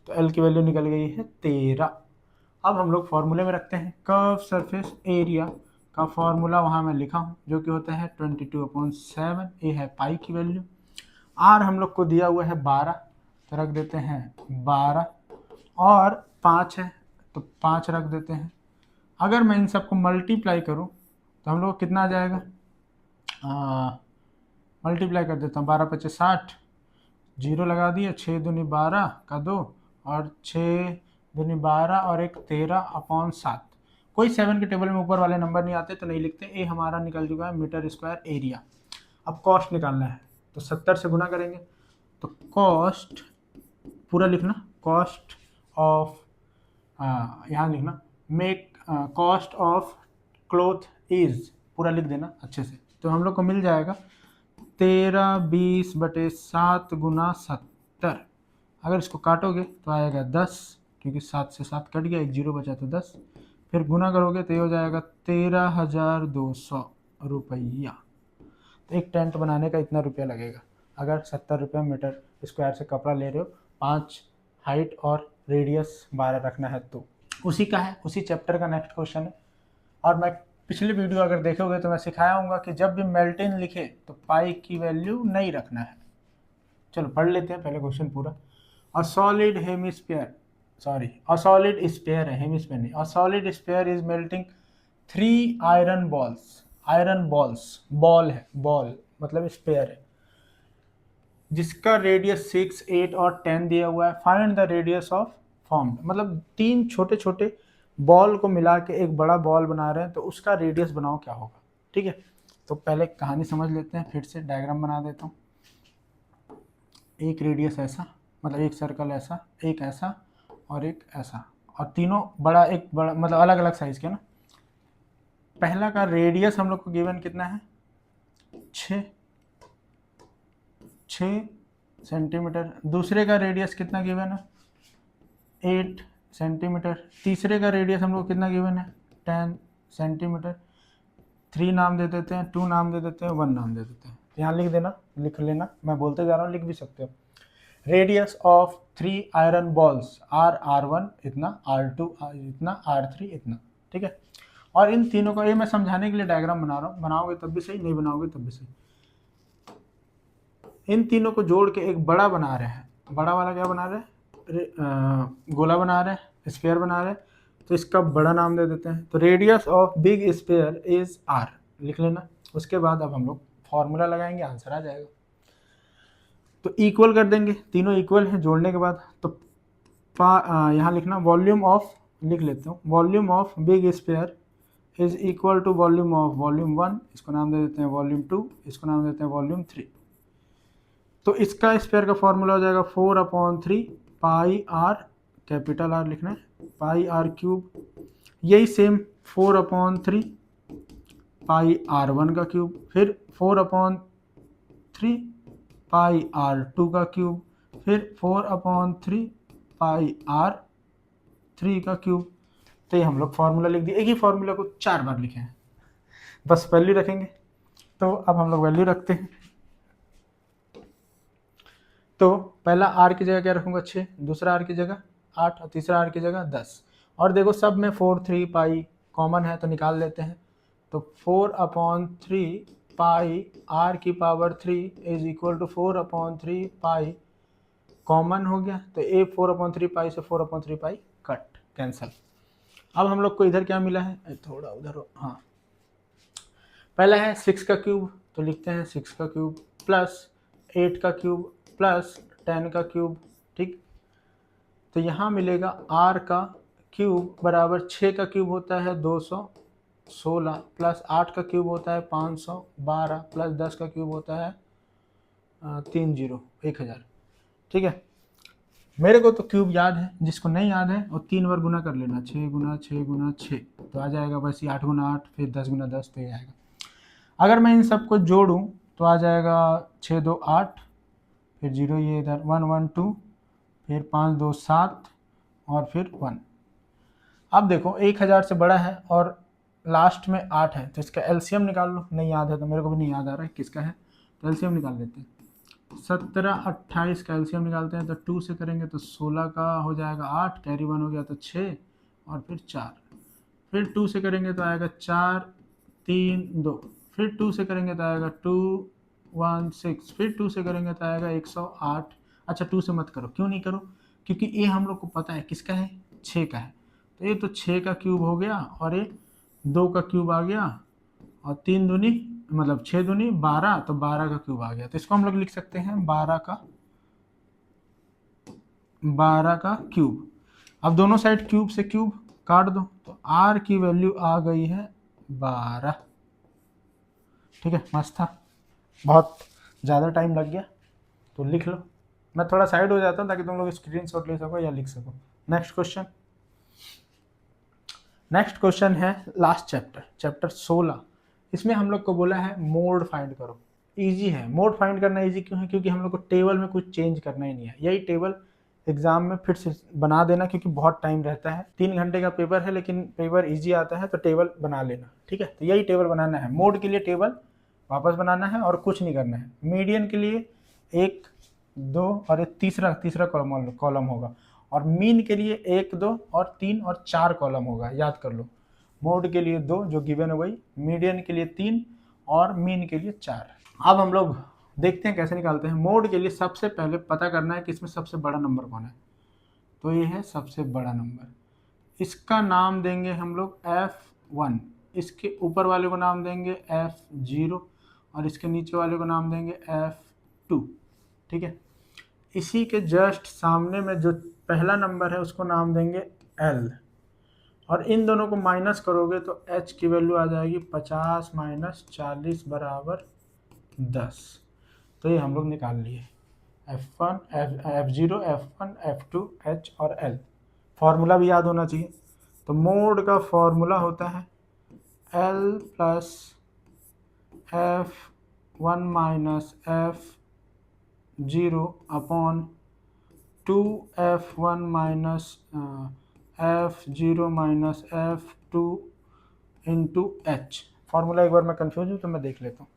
तो एल की वैल्यू निकल गई है 13। अब हम लोग फॉर्मूले में रखते हैं कर्व सरफेस एरिया का फॉर्मूला, वहाँ मैं लिखा हूँ, जो कि होता है 22/7। ये है पाई की वैल्यू। आर हम लोग को दिया हुआ है 12, तो रख देते हैं 12, और 5 है तो 5 रख देते हैं। अगर मैं इन सबको मल्टीप्लाई करूँ तो हम लोग कितना आ जाएगा, मल्टीप्लाई कर देता हूँ, 12 × 5 = 60, जीरो लगा दिए, 6 दूनी 12 का 2, और 6 दूनी 12 और एक 13/7। कोई 7 के टेबल में ऊपर वाले नंबर नहीं आते तो नहीं लिखते। ए हमारा निकल चुका है मीटर स्क्वायर एरिया। अब कॉस्ट निकालना है, तो 70 से गुना करेंगे, तो कॉस्ट पूरा लिखना, कॉस्ट ऑफ, यहाँ लिखना make cost of cloth is, पूरा लिख देना अच्छे से। तो हम लोग को मिल जाएगा 13/20/7 गुना 70। अगर इसको काटोगे तो आएगा 10, क्योंकि 7 से 7 कट गया, एक जीरो बचा तो 10, फिर गुना करोगे तो ये हो जाएगा 13,200 रुपया। तो एक टेंट बनाने का इतना रुपया लगेगा, अगर 70 रुपये मीटर स्क्वायर से कपड़ा ले रहे हो, 5 हाइट और रेडियस 12 रखना है। तो उसी का है, उसी चैप्टर का नेक्स्ट क्वेश्चन है। और मैं पिछली वीडियो अगर देखोगे तो मैं सिखाया हूँ कि जब भी मेल्टिन लिखे तो पाई की वैल्यू नहीं रखना है। चलो पढ़ लेते हैं पहले क्वेश्चन पूरा। A solid hemisphere, sorry a solid sphere है, हेमिस्फीयर नहीं। A solid sphere is melting 3 iron balls. Iron balls, ball है, बॉल मतलब स्फीयर है, जिसका रेडियस 6, 8 और 10 दिया हुआ है। Find the radius of formed, मतलब 3 छोटे छोटे बॉल को मिला के एक बड़ा बॉल बना रहे हैं, तो उसका रेडियस बनाओ क्या होगा। ठीक है, तो पहले कहानी समझ लेते हैं, फिर से डायग्राम बना देता हूँ। एक रेडियस ऐसा, मतलब एक सर्कल ऐसा, एक ऐसा और एक ऐसा, और तीनों बड़ा, एक बड़ा मतलब अलग अलग साइज के ना। पहला का रेडियस हम लोग को गिवन कितना है, 6 सेंटीमीटर। दूसरे का रेडियस कितना गिवन है, 8 सेंटीमीटर। तीसरे का रेडियस हम लोग कितना गिवन है, 10 सेंटीमीटर। 3 नाम दे देते हैं, 2 नाम दे देते हैं, 1 नाम दे देते हैं। यहाँ लिख देना, लिख लेना, मैं बोलते जा रहा हूँ, लिख भी सकते हो। Radius of 3 iron balls, R1 इतना, R2 इतना, R3 इतना। ठीक है, और इन तीनों का, ये मैं समझाने के लिए डायग्राम बना रहा हूँ, बनाओगे तब भी सही, नहीं बनाओगे तब भी सही। इन तीनों को जोड़ के एक बड़ा बना रहे हैं। बड़ा वाला क्या बना रहे हैं, गोला बना रहे हैं, स्फीयर बना रहे हैं, तो इसका बड़ा नाम दे देते हैं। तो radius of big sphere is R, लिख लेना। उसके बाद अब हम लोग फॉर्मूला लगाएंगे, आंसर आ जाएगा। तो इक्वल कर देंगे, तीनों इक्वल हैं जोड़ने के बाद। तो यहाँ लिखना वॉल्यूम ऑफ, लिख लेता हूँ, volume of big sphere is equal to volume of volume 1, इसको नाम दे देते हैं वॉल्यूम 2, इसको नाम देते हैं वॉल्यूम 3। तो इसका स्फीयर का फॉर्मूला हो जाएगा 4/3 पाई आर, कैपिटल आर लिखना है, पाई आर क्यूब। यही सेम 4/3 पाई R1 का क्यूब, फिर 4/3 पाई R2 का क्यूब, फिर 4/3 पाई R3 का क्यूब। तो ये हम लोग फार्मूला लिख दिए। एक ही फार्मूला को 4 बार लिखे हैं, बस वैल्यू रखेंगे। तो अब हम लोग वैल्यू रखते हैं। तो पहला R की जगह क्या रखूंगा, 6, दूसरा R की जगह 8 और तीसरा r की जगह 10। और देखो सब में 4/3 पाई कॉमन है तो निकाल लेते हैं। तो 4/3 पाई r की power 3 is equal to 4/3 pi common हो गया, तो ए 4/3 पाई से 4/3 पाई कट कैंसल। अब हम लोग को इधर क्या मिला है, थोड़ा उधर हो, हाँ पहला है 6 का क्यूब, तो लिखते हैं 6 का क्यूब प्लस 8 का क्यूब प्लस 10 का क्यूब, ठीक। तो यहाँ मिलेगा r का क्यूब बराबर 6 का क्यूब होता है 216 प्लस 8 का क्यूब होता है 512 प्लस 10 का क्यूब होता है 1000, ठीक है। मेरे को तो क्यूब याद है, जिसको नहीं याद है वो 3 बार गुना कर लेना, 6 गुना 6 गुना 6 तो आ जाएगा वैसे 8 गुना 8 फिर 10 गुना 10 तो ये आएगा। अगर मैं इन सबको जोड़ूं तो आ जाएगा 6 2 8 फिर 0 ये इधर 1 1 2 फिर 5 2 7 और फिर 1। अब देखो 1000 से बड़ा है और लास्ट में 8 है तो इसका एलसीएम निकाल लो। नहीं याद है तो मेरे को भी नहीं याद आ रहा है किसका है, तो एलसीएम निकाल लेते हैं। 17 28 का एलसीएम निकालते हैं तो 2 से करेंगे तो 16 का हो जाएगा 8, कैरी 1 हो गया तो 6 और फिर 4, फिर 2 से करेंगे तो आएगा 4 3 2, फिर 2 से करेंगे तो आएगा 2 1 6, फिर 2 से करेंगे तो आएगा 108। अच्छा 2 से मत करो, क्यों नहीं करो, क्योंकि ये हम लोग को पता है किसका है, 6 का है। तो ये तो 6 का क्यूब हो गया और ये 2 का क्यूब आ गया और 3 दूनी मतलब 6 दूनी 12 तो 12 का क्यूब आ गया। तो इसको हम लोग लिख सकते हैं 12 का क्यूब। अब दोनों साइड क्यूब से क्यूब काट दो तो r की वैल्यू आ गई है 12, ठीक है। मस्त था, बहुत ज़्यादा टाइम लग गया तो लिख लो। मैं थोड़ा साइड हो जाता हूँ ताकि तुम लोग स्क्रीनशॉट ले सको या लिख सको। नेक्स्ट क्वेश्चन है लास्ट चैप्टर 16। इसमें हम लोग को बोला है मोड फाइंड करो। इजी है, मोड फाइंड करना इजी क्यों है, क्योंकि हम लोग को टेबल में कुछ चेंज करना ही नहीं है। यही टेबल एग्जाम में फिर से बना देना, क्योंकि बहुत टाइम रहता है, 3 घंटे का पेपर है लेकिन पेपर इजी आता है तो टेबल बना लेना, ठीक है। तो यही टेबल बनाना है, मोड के लिए टेबल वापस बनाना है और कुछ नहीं करना है। मीडियन के लिए 1 2 और एक तीसरा कॉलम होगा और मीन के लिए 1 2 और 3 और 4 कॉलम होगा, याद कर लो। मोड के लिए 2 जो गिवन हो गई, मीडियन के लिए 3 और मीन के लिए 4। अब हम लोग देखते हैं कैसे निकालते हैं। मोड के लिए सबसे पहले पता करना है कि इसमें सबसे बड़ा नंबर कौन है, तो ये है सबसे बड़ा नंबर। इसका नाम देंगे हम लोग F1, इसके ऊपर वाले को नाम देंगे F0 और इसके नीचे वाले को नाम देंगे F2, ठीक है। इसी के जस्ट सामने में जो पहला नंबर है उसको नाम देंगे L और इन दोनों को माइनस करोगे तो H की वैल्यू आ जाएगी 50 - 40 बराबर 10। तो ये हम लोग निकाल लिए F1 F0 F1 F2 H और L। फॉर्मूला भी याद होना चाहिए। तो मोड का फॉर्मूला होता है L plus F1 minus F0 upon 2F1 minus F0 minus F2 into H। Formula एक बार मैं कंफ्यूज हूँ तो मैं देख लेता हूँ।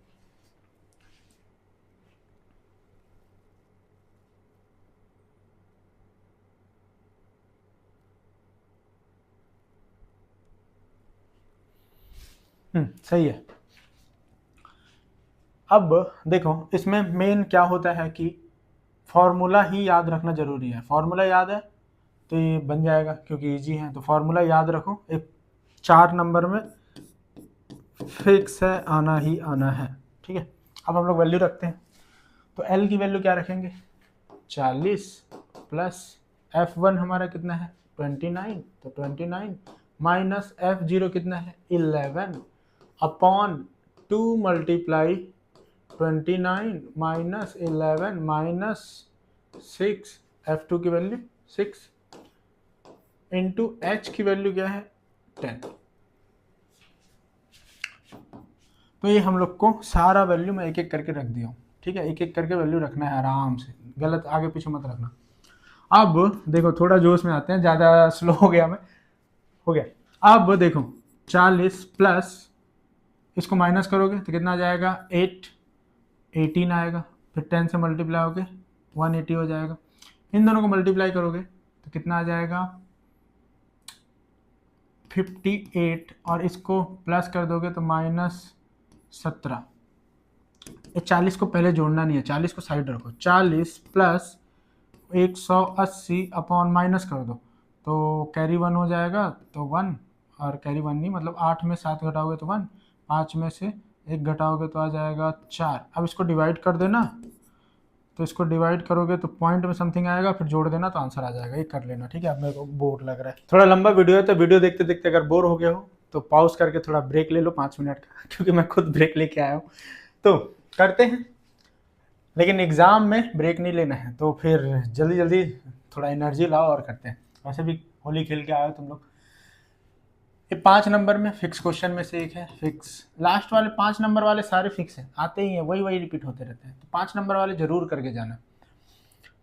सही है। अब देखो इसमें मेन क्या होता है कि फॉर्मूला ही याद रखना जरूरी है। फॉर्मूला याद है तो ये बन जाएगा क्योंकि इजी है। तो फॉर्मूला याद रखो, एक 4 नंबर में फिक्स है, आना ही आना है, ठीक है। अब हम लोग वैल्यू रखते हैं। तो L की वैल्यू क्या रखेंगे 40 प्लस F1 हमारा कितना है 29, तो 29 माइनस F0 कितना है 11 upon 2 multiply 29 minus 11 minus 6, F2 की वैल्यू 6 इंटू H की वैल्यू क्या है 10। तो ये हम लोग को सारा वैल्यू मैं एक एक करके रख दिया हूँ, ठीक है। एक एक करके वैल्यू रखना है आराम से, गलत आगे पीछे मत रखना। अब देखो थोड़ा जोश में आते हैं, ज़्यादा स्लो हो गया मैं, हो गया। अब देखो 40 प्लस इसको माइनस करोगे तो कितना आ जाएगा 18 आएगा, फिर 10 से मल्टीप्लाई होके 180 हो जाएगा। इन दोनों को मल्टीप्लाई करोगे तो कितना आ जाएगा 58, और इसको प्लस कर दोगे तो -17। ये 40 को पहले जोड़ना नहीं है, 40 को साइड रखो, 40 प्लस 180 अपॉन माइनस कर दो तो कैरी 1 हो जाएगा, तो 1, और कैरी 1 नहीं मतलब 8 में 7 घटाओगे तो 1, 5 में से 1 घटाओगे तो आ जाएगा 4। अब इसको डिवाइड कर देना, तो इसको डिवाइड करोगे तो पॉइंट में समथिंग आएगा, फिर जोड़ देना तो आंसर आ जाएगा। ये कर लेना, ठीक है। अब मेरे को बोर लग रहा है, थोड़ा लंबा वीडियो है, तो वीडियो देखते देखते अगर बोर हो गया हो तो पॉज करके थोड़ा ब्रेक ले लो 5 मिनट का, क्योंकि मैं खुद ब्रेक लेके आया हूँ। तो करते हैं, लेकिन एग्ज़ाम में ब्रेक नहीं लेना है, तो फिर जल्दी जल्दी थोड़ा एनर्जी लाओ और करते हैं। वैसे भी होली खेल के आए हो तुम लोग। ये 5 नंबर में फिक्स क्वेश्चन में से एक है, फिक्स। लास्ट वाले 5 नंबर वाले सारे फिक्स हैं, आते ही हैं, वही वही रिपीट होते रहते हैं, तो 5 नंबर वाले जरूर करके जाना।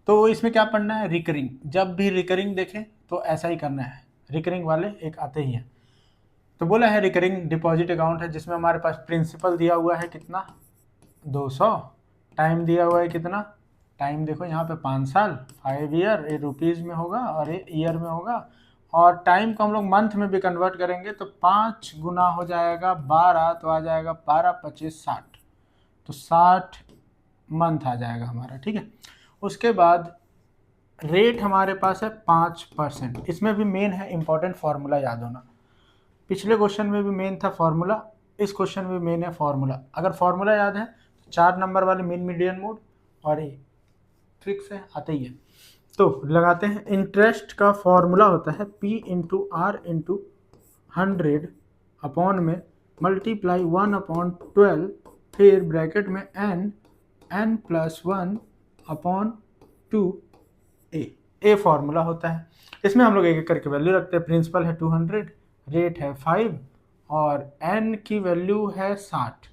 तो इसमें क्या पढ़ना है, रिकरिंग। जब भी रिकरिंग देखें तो ऐसा ही करना है, रिकरिंग वाले एक आते ही हैं। तो बोला है रिकरिंग डिपॉजिट अकाउंट है, जिसमें हमारे पास प्रिंसिपल दिया हुआ है कितना 200, टाइम दिया हुआ है कितना, टाइम देखो यहाँ पे 5 साल, 5 ईयर, ये रुपीज़ में होगा और ये ईयर में होगा, और टाइम को हम लोग मंथ में भी कन्वर्ट करेंगे तो 5 गुना हो जाएगा 12, तो आ जाएगा 12 25 60, तो 60 मंथ आ जाएगा हमारा, ठीक है। उसके बाद रेट हमारे पास है 5%। इसमें भी मेन है इंपॉर्टेंट फार्मूला याद होना, पिछले क्वेश्चन में भी मेन था फार्मूला, इस क्वेश्चन में मेन है फार्मूला। अगर फार्मूला याद है तो 4 नंबर वाले मीन मीडियन मोड और ये फिक्स है, आते ही है। तो लगाते हैं, इंटरेस्ट का फॉर्मूला होता है P into R into 100 upon में मल्टीप्लाई 1/12, फिर ब्रैकेट में n प्लस 1 अपॉन 2a। ए फॉर्मूला होता है। इसमें हम लोग एक एक करके वैल्यू रखते हैं। प्रिंसिपल है 200, रेट है 5, और n की वैल्यू है 60,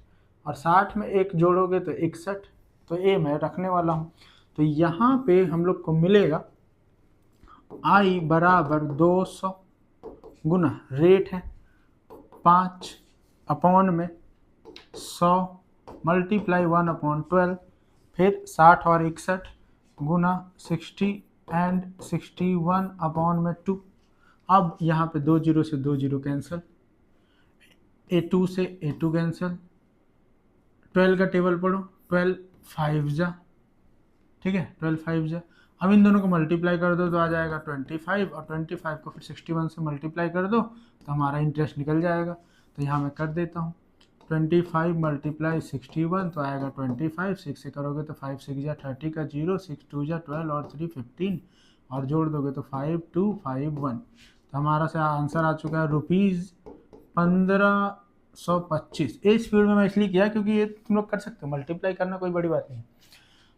और 60 में एक जोड़ोगे तो 61, तो ए मैं रखने वाला हूँ। तो यहाँ पे हम लोग को मिलेगा i बराबर 200 गुना रेट है 5 अपॉन में 100 मल्टीप्लाई 1/12, फिर 60 और 61 गुना 60 एंड 61 अपॉन में 2। अब यहाँ पे 2 जीरो से 2 जीरो कैंसिल, A2 से A2 कैंसिल, 12 का टेबल पढ़ो, 12 5 जा, ठीक है, 12 5 जा। अब इन दोनों को मल्टीप्लाई कर दो तो आ जाएगा 25, और 25 को फिर 61 से मल्टीप्लाई कर दो तो हमारा इंटरेस्ट निकल जाएगा। तो यहाँ मैं कर देता हूँ, 25 मल्टीप्लाई 61 तो आएगा 25, 6 से करोगे तो 5 6 जा 30 का 0, 6 2 जा 12 और 3 15, और जोड़ दोगे तो 5251। तो हमारा से आंसर आ चुका है ₹1525। ये स्पीड में मैं इसलिए किया क्योंकि ये तुम लोग कर सकते हो, मल्टीप्लाई करना कोई बड़ी बात नहीं।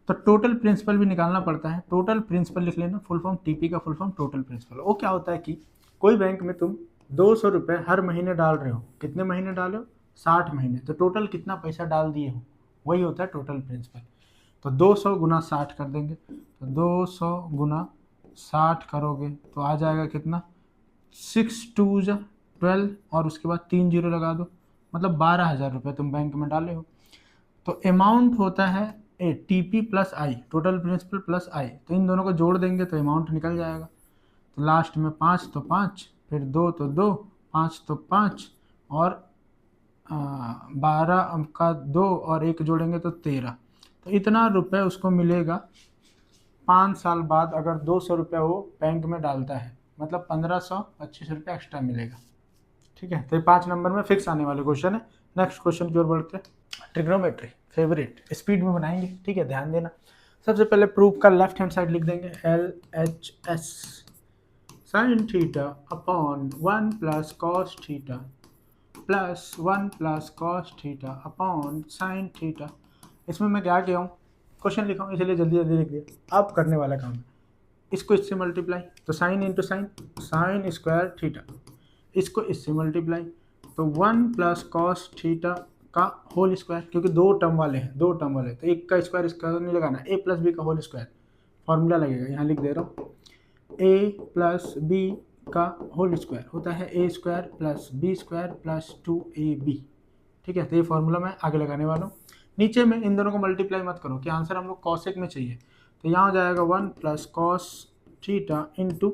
तो टोटल प्रिंसिपल भी निकालना पड़ता है, टोटल प्रिंसिपल लिख लेना, फुल फॉर्म टीपी का फुल फॉर्म टोटल प्रिंसिपल। वो क्या होता है कि कोई बैंक में तुम 200 रुपये हर महीने डाल रहे हो, कितने महीने डालो 60 महीने, तो टोटल कितना पैसा डाल दिए हो, वही होता है टोटल प्रिंसिपल। तो 200 गुना 60 कर देंगे, तो 200 गुना 60 करोगे तो आ जाएगा कितना 6 2 जा 12, और उसके बाद 3 जीरो लगा दो, मतलब 12,000 रुपये तुम बैंक में डाले हो। तो अमाउंट होता है ए टीपी प्लस आई, टोटल प्रिंसिपल प्लस आई, तो इन दोनों को जोड़ देंगे तो अमाउंट निकल जाएगा। तो लास्ट में 5 तो 5, फिर 2 तो 2, 5 तो 5, और 12 का 2 और 1 जोड़ेंगे तो 13। तो इतना रुपए उसको मिलेगा 5 साल बाद, अगर 200 रुपये वो बैंक में डालता है, मतलब 1525 रुपये एक्स्ट्रा मिलेगा, ठीक है। तो 5 नंबर में फिक्स आने वाले क्वेश्चन है। नेक्स्ट क्वेश्चन की ओर बढ़ते हैं। ट्रिग्नोमेट्री फेवरेट, स्पीड में बनाएंगे, ठीक है, ध्यान देना। सबसे पहले प्रूफ का लेफ्ट हैंड साइड लिख देंगे, LHS sine theta upon 1 plus cos theta plus 1 plus cos theta upon sine theta. इसमें मैं क्या किया हूँ, क्वेश्चन लिखा हूँ इसलिए जल्दी जल्दी लिख दिया। अब करने वाला काम है, इसको इससे मल्टीप्लाई, तो sine into sine, sign square theta, इसको इससे मल्टीप्लाई, तो 1 प्लस कॉस थीटा का होल स्क्वायर, क्योंकि दो टर्म वाले हैं, तो एक का स्क्वायर इसका नहीं लगाना, a प्लस बी का होल स्क्वायर फॉर्मूला लगेगा, यहाँ लिख दे रहा हूँ, a प्लस बी का होल स्क्वायर होता है a square plus B square plus 2ab, ठीक है। तो ये फॉर्मूला मैं आगे लगाने वाला हूँ। नीचे में इन दोनों को मल्टीप्लाई मत करो, कि आंसर हम लोग कॉसेक में चाहिए, तो यहाँ हो जाएगा 1 plus cos theta into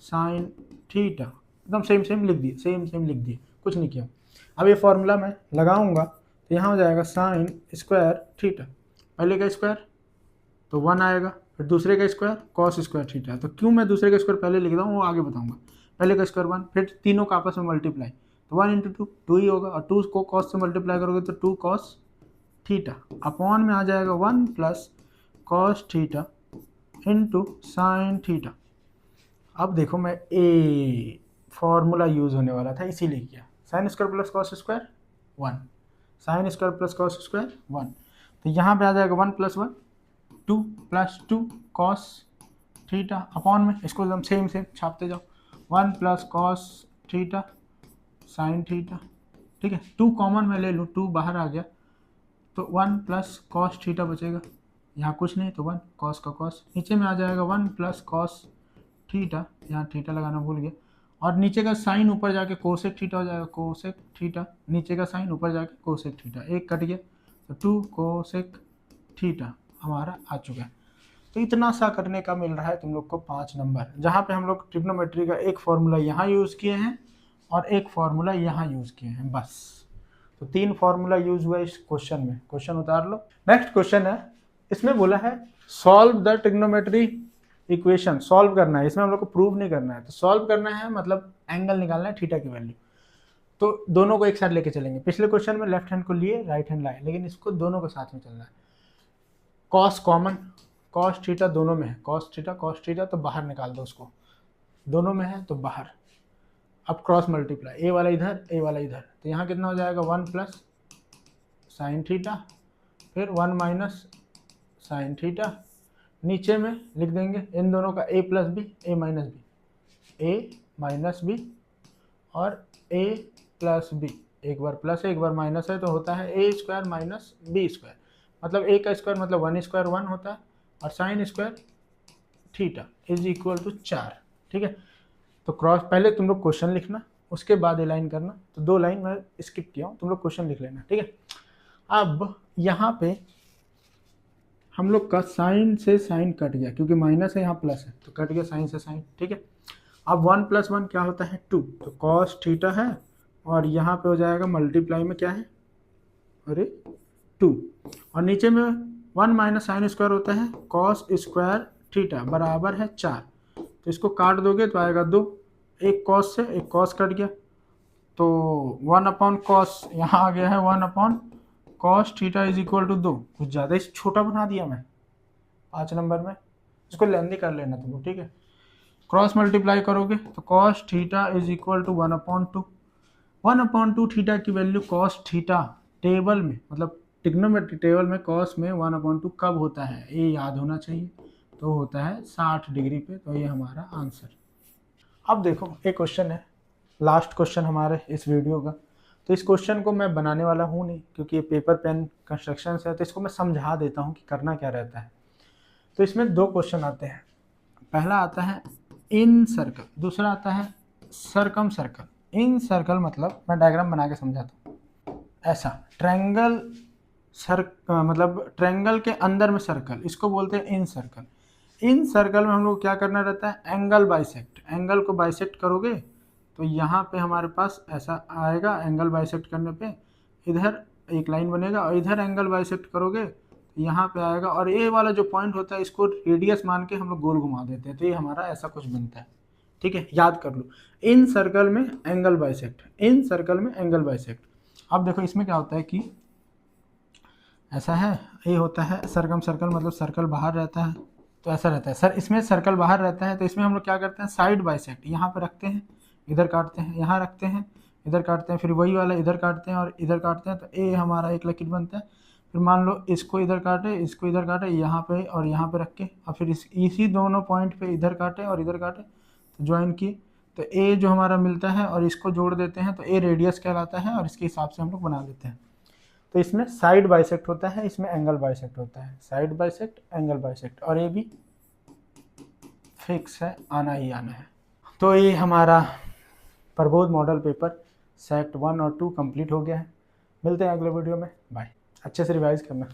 sine theta, एकदम सेम लिख दिए, सेम लिख दिए, कुछ नहीं किया। अब ये फॉर्मूला मैं लगाऊंगा तो यहाँ हो जाएगा साइन स्क्वायर थीटा, पहले का स्क्वायर तो 1 आएगा, फिर दूसरे का स्क्वायर कॉस स्क्वायर थीटा। तो क्यों मैं दूसरे का स्क्वायर पहले लिख रहा हूँ वो आगे बताऊंगा। पहले का स्क्वायर 1, फिर तीनों का आपस में मल्टीप्लाई, तो 1 इंटू 2 2 ही होगा, और 2 को कॉस से मल्टीप्लाई करोगे तो 2 कॉस थीटा, अपॉन में आ जाएगा 1 plus cos theta into sine theta. अब देखो मैं ए फॉर्मूला यूज होने वाला था इसीलिए किया, sine square plus cos square 1, sine square plus cos square 1, तो यहाँ पे आ जाएगा 1 plus 1 2 plus 2 cos theta, upon में इसको एकदम सेम छापते जाओ, 1 plus cos theta sine theta. ठीक है, 2 कॉमन में ले लूँ, 2 बाहर आ गया तो 1 प्लस कॉस थीटा बचेगा, यहाँ कुछ नहीं तो 1 कॉस का कॉस, नीचे में आ जाएगा 1 प्लस कॉस थीटा, यहाँ थीटा लगाना भूल गया, और नीचे का साइन ऊपर जाके कोसेक थीटा हो जाएगा, कोसेक थीटा, नीचे का साइन ऊपर जाके कोसेक थीटा, एक कट गया तो 2 कोसेक थीटा हमारा आ चुका है। तो इतना सा करने का मिल रहा है तुम लोग को 5 नंबर, जहाँ पे हम लोग ट्रिग्नोमेट्री का एक फॉर्मूला यहाँ यूज़ किए हैं और एक फॉर्मूला यहाँ यूज़ किए हैं, बस। तो 3 फॉर्मूला यूज हुआ इस क्वेश्चन में, क्वेश्चन उतार लो। नेक्स्ट क्वेश्चन है, इसमें बोला है solve the trigonometry equation, solve करना है, इसमें हम लोग को प्रूव नहीं करना है, तो सॉल्व करना है मतलब एंगल निकालना है थीटा की वैल्यू। तो दोनों को एक साथ लेके चलेंगे, पिछले क्वेश्चन में लेफ्ट हैंड को लिए राइट हैंड लाए, लेकिन इसको दोनों को साथ में चलना है। कॉस कॉमन, कॉस थीटा दोनों में है, कॉस थीटा तो बाहर निकाल दो उसको, दोनों में है तो बाहर। अब क्रॉस मल्टीप्लाई, ए वाला इधर ए वाला इधर, तो यहाँ कितना हो जाएगा 1 प्लस साइन थीटा, फिर 1 माइनस साइन थीटा, नीचे में लिख देंगे इन दोनों का a plus B A minus B, A minus B और a प्लस बी, एक बार प्लस है एक बार माइनस है तो होता है a square minus B square, मतलब a का स्क्वायर मतलब 1 स्क्वायर 1 होता है, और sine square theta is equal to 4। ठीक है, तो क्रॉस पहले तुम लोग क्वेश्चन लिखना, उसके बाद लाइन करना, तो 2 लाइन मैं स्किप किया हूँ, तुम लोग क्वेश्चन लिख लेना। ठीक है, अब यहाँ पे हम लोग का साइन से साइन कट गया, क्योंकि माइनस है यहाँ प्लस है तो कट गया साइन से साइन। ठीक है, अब 1 प्लस 1 क्या होता है 2, तो कॉस थीटा है, और यहाँ पे हो जाएगा मल्टीप्लाई में क्या है, अरे 2, और नीचे में 1 माइनस साइन स्क्वायर होता है कॉस स्क्वायर थीटा बराबर है 4, तो इसको काट दोगे तो आएगा 2, एक कॉस से एक कॉस कट गया, तो 1 अपॉन कॉस यहाँ आ गया है 1 upon cos theta is equal to 2, कुछ ज़्यादा ही छोटा बना दिया मैं 5 नंबर में, इसको लेंदी कर लेना तुम। ठीक है, क्रॉस मल्टीप्लाई करोगे तो cos theta is equal to 1/2, 1/2 theta की वैल्यू कॉस थीटा टेबल में, मतलब ट्रिग्नोमेट्री टेबल में कॉस में 1/2 कब होता है ये याद होना चाहिए, तो होता है 60 डिग्री पे, तो ये हमारा आंसर। अब देखो एक क्वेश्चन है, लास्ट क्वेश्चन हमारे इस वीडियो का, तो इस क्वेश्चन को मैं बनाने वाला हूँ नहीं क्योंकि ये पेपर पेन कंस्ट्रक्शन है, तो इसको मैं समझा देता हूँ कि करना क्या रहता है। तो इसमें 2 क्वेश्चन आते हैं, पहला आता है इन सर्कल, दूसरा आता है सरकम सर्कल। इन सर्कल मतलब मैं डायग्राम बना के समझाता हूँ, ऐसा ट्रायंगल मतलब ट्रायंगल के अंदर में सर्कल, इसको बोलते हैं इन सर्कल। इन सर्कल में हम लोग क्या करना रहता है, एंगल बाइसेक्ट, एंगल को बाइसेक्ट करोगे तो यहाँ पे हमारे पास ऐसा आएगा, एंगल बाइसेक्ट करने पे इधर एक लाइन बनेगा, और इधर एंगल बाइसेक्ट करोगे तो यहाँ पे आएगा, और ये वाला जो पॉइंट होता है इसको रेडियस मान के हम लोग गोल घुमा देते हैं, तो ये हमारा ऐसा कुछ बनता है। ठीक है, याद कर लो, इन सर्कल में एंगल बाइसेक्ट, इन सर्कल में एंगल बाइसेक्ट। अब देखो इसमें क्या होता है कि ऐसा है, ये होता है सरकम सर्कल, मतलब सर्कल बाहर रहता है, तो ऐसा रहता है सर, इसमें सर्कल बाहर रहता है, तो इसमें हम लोग क्या करते हैं, साइड बाइसेक्ट यहाँ पे रखते हैं, इधर काटते हैं, यहाँ रखते हैं, इधर काटते हैं, फिर वही वाला इधर काटते हैं और इधर काटते हैं, तो ए हमारा एक लकीर बनता है। फिर मान लो इसको इधर काटे, इसको इधर काटे, यहाँ पे और यहाँ पे रख के, और फिर इसी दोनों पॉइंट पे इधर काटे और इधर काटे, तो ज्वाइन किए, तो ए जो हमारा मिलता है और इसको जोड़ देते हैं, तो ए रेडियस कहलाता है, और इसके हिसाब से हम लोग बना लेते हैं। तो इसमें साइड बाइसेक्ट होता है, इसमें एंगल बाइसेक्ट होता है, साइड बाइसेक्ट एंगल बाइसेक्ट, और ये भी फिक्स है, आना ही आना है। तो ये हमारा प्रबोध मॉडल पेपर सेट 1 और 2 कंप्लीट हो गया है। मिलते हैं अगले वीडियो में, बाय। अच्छे से रिवाइज करना।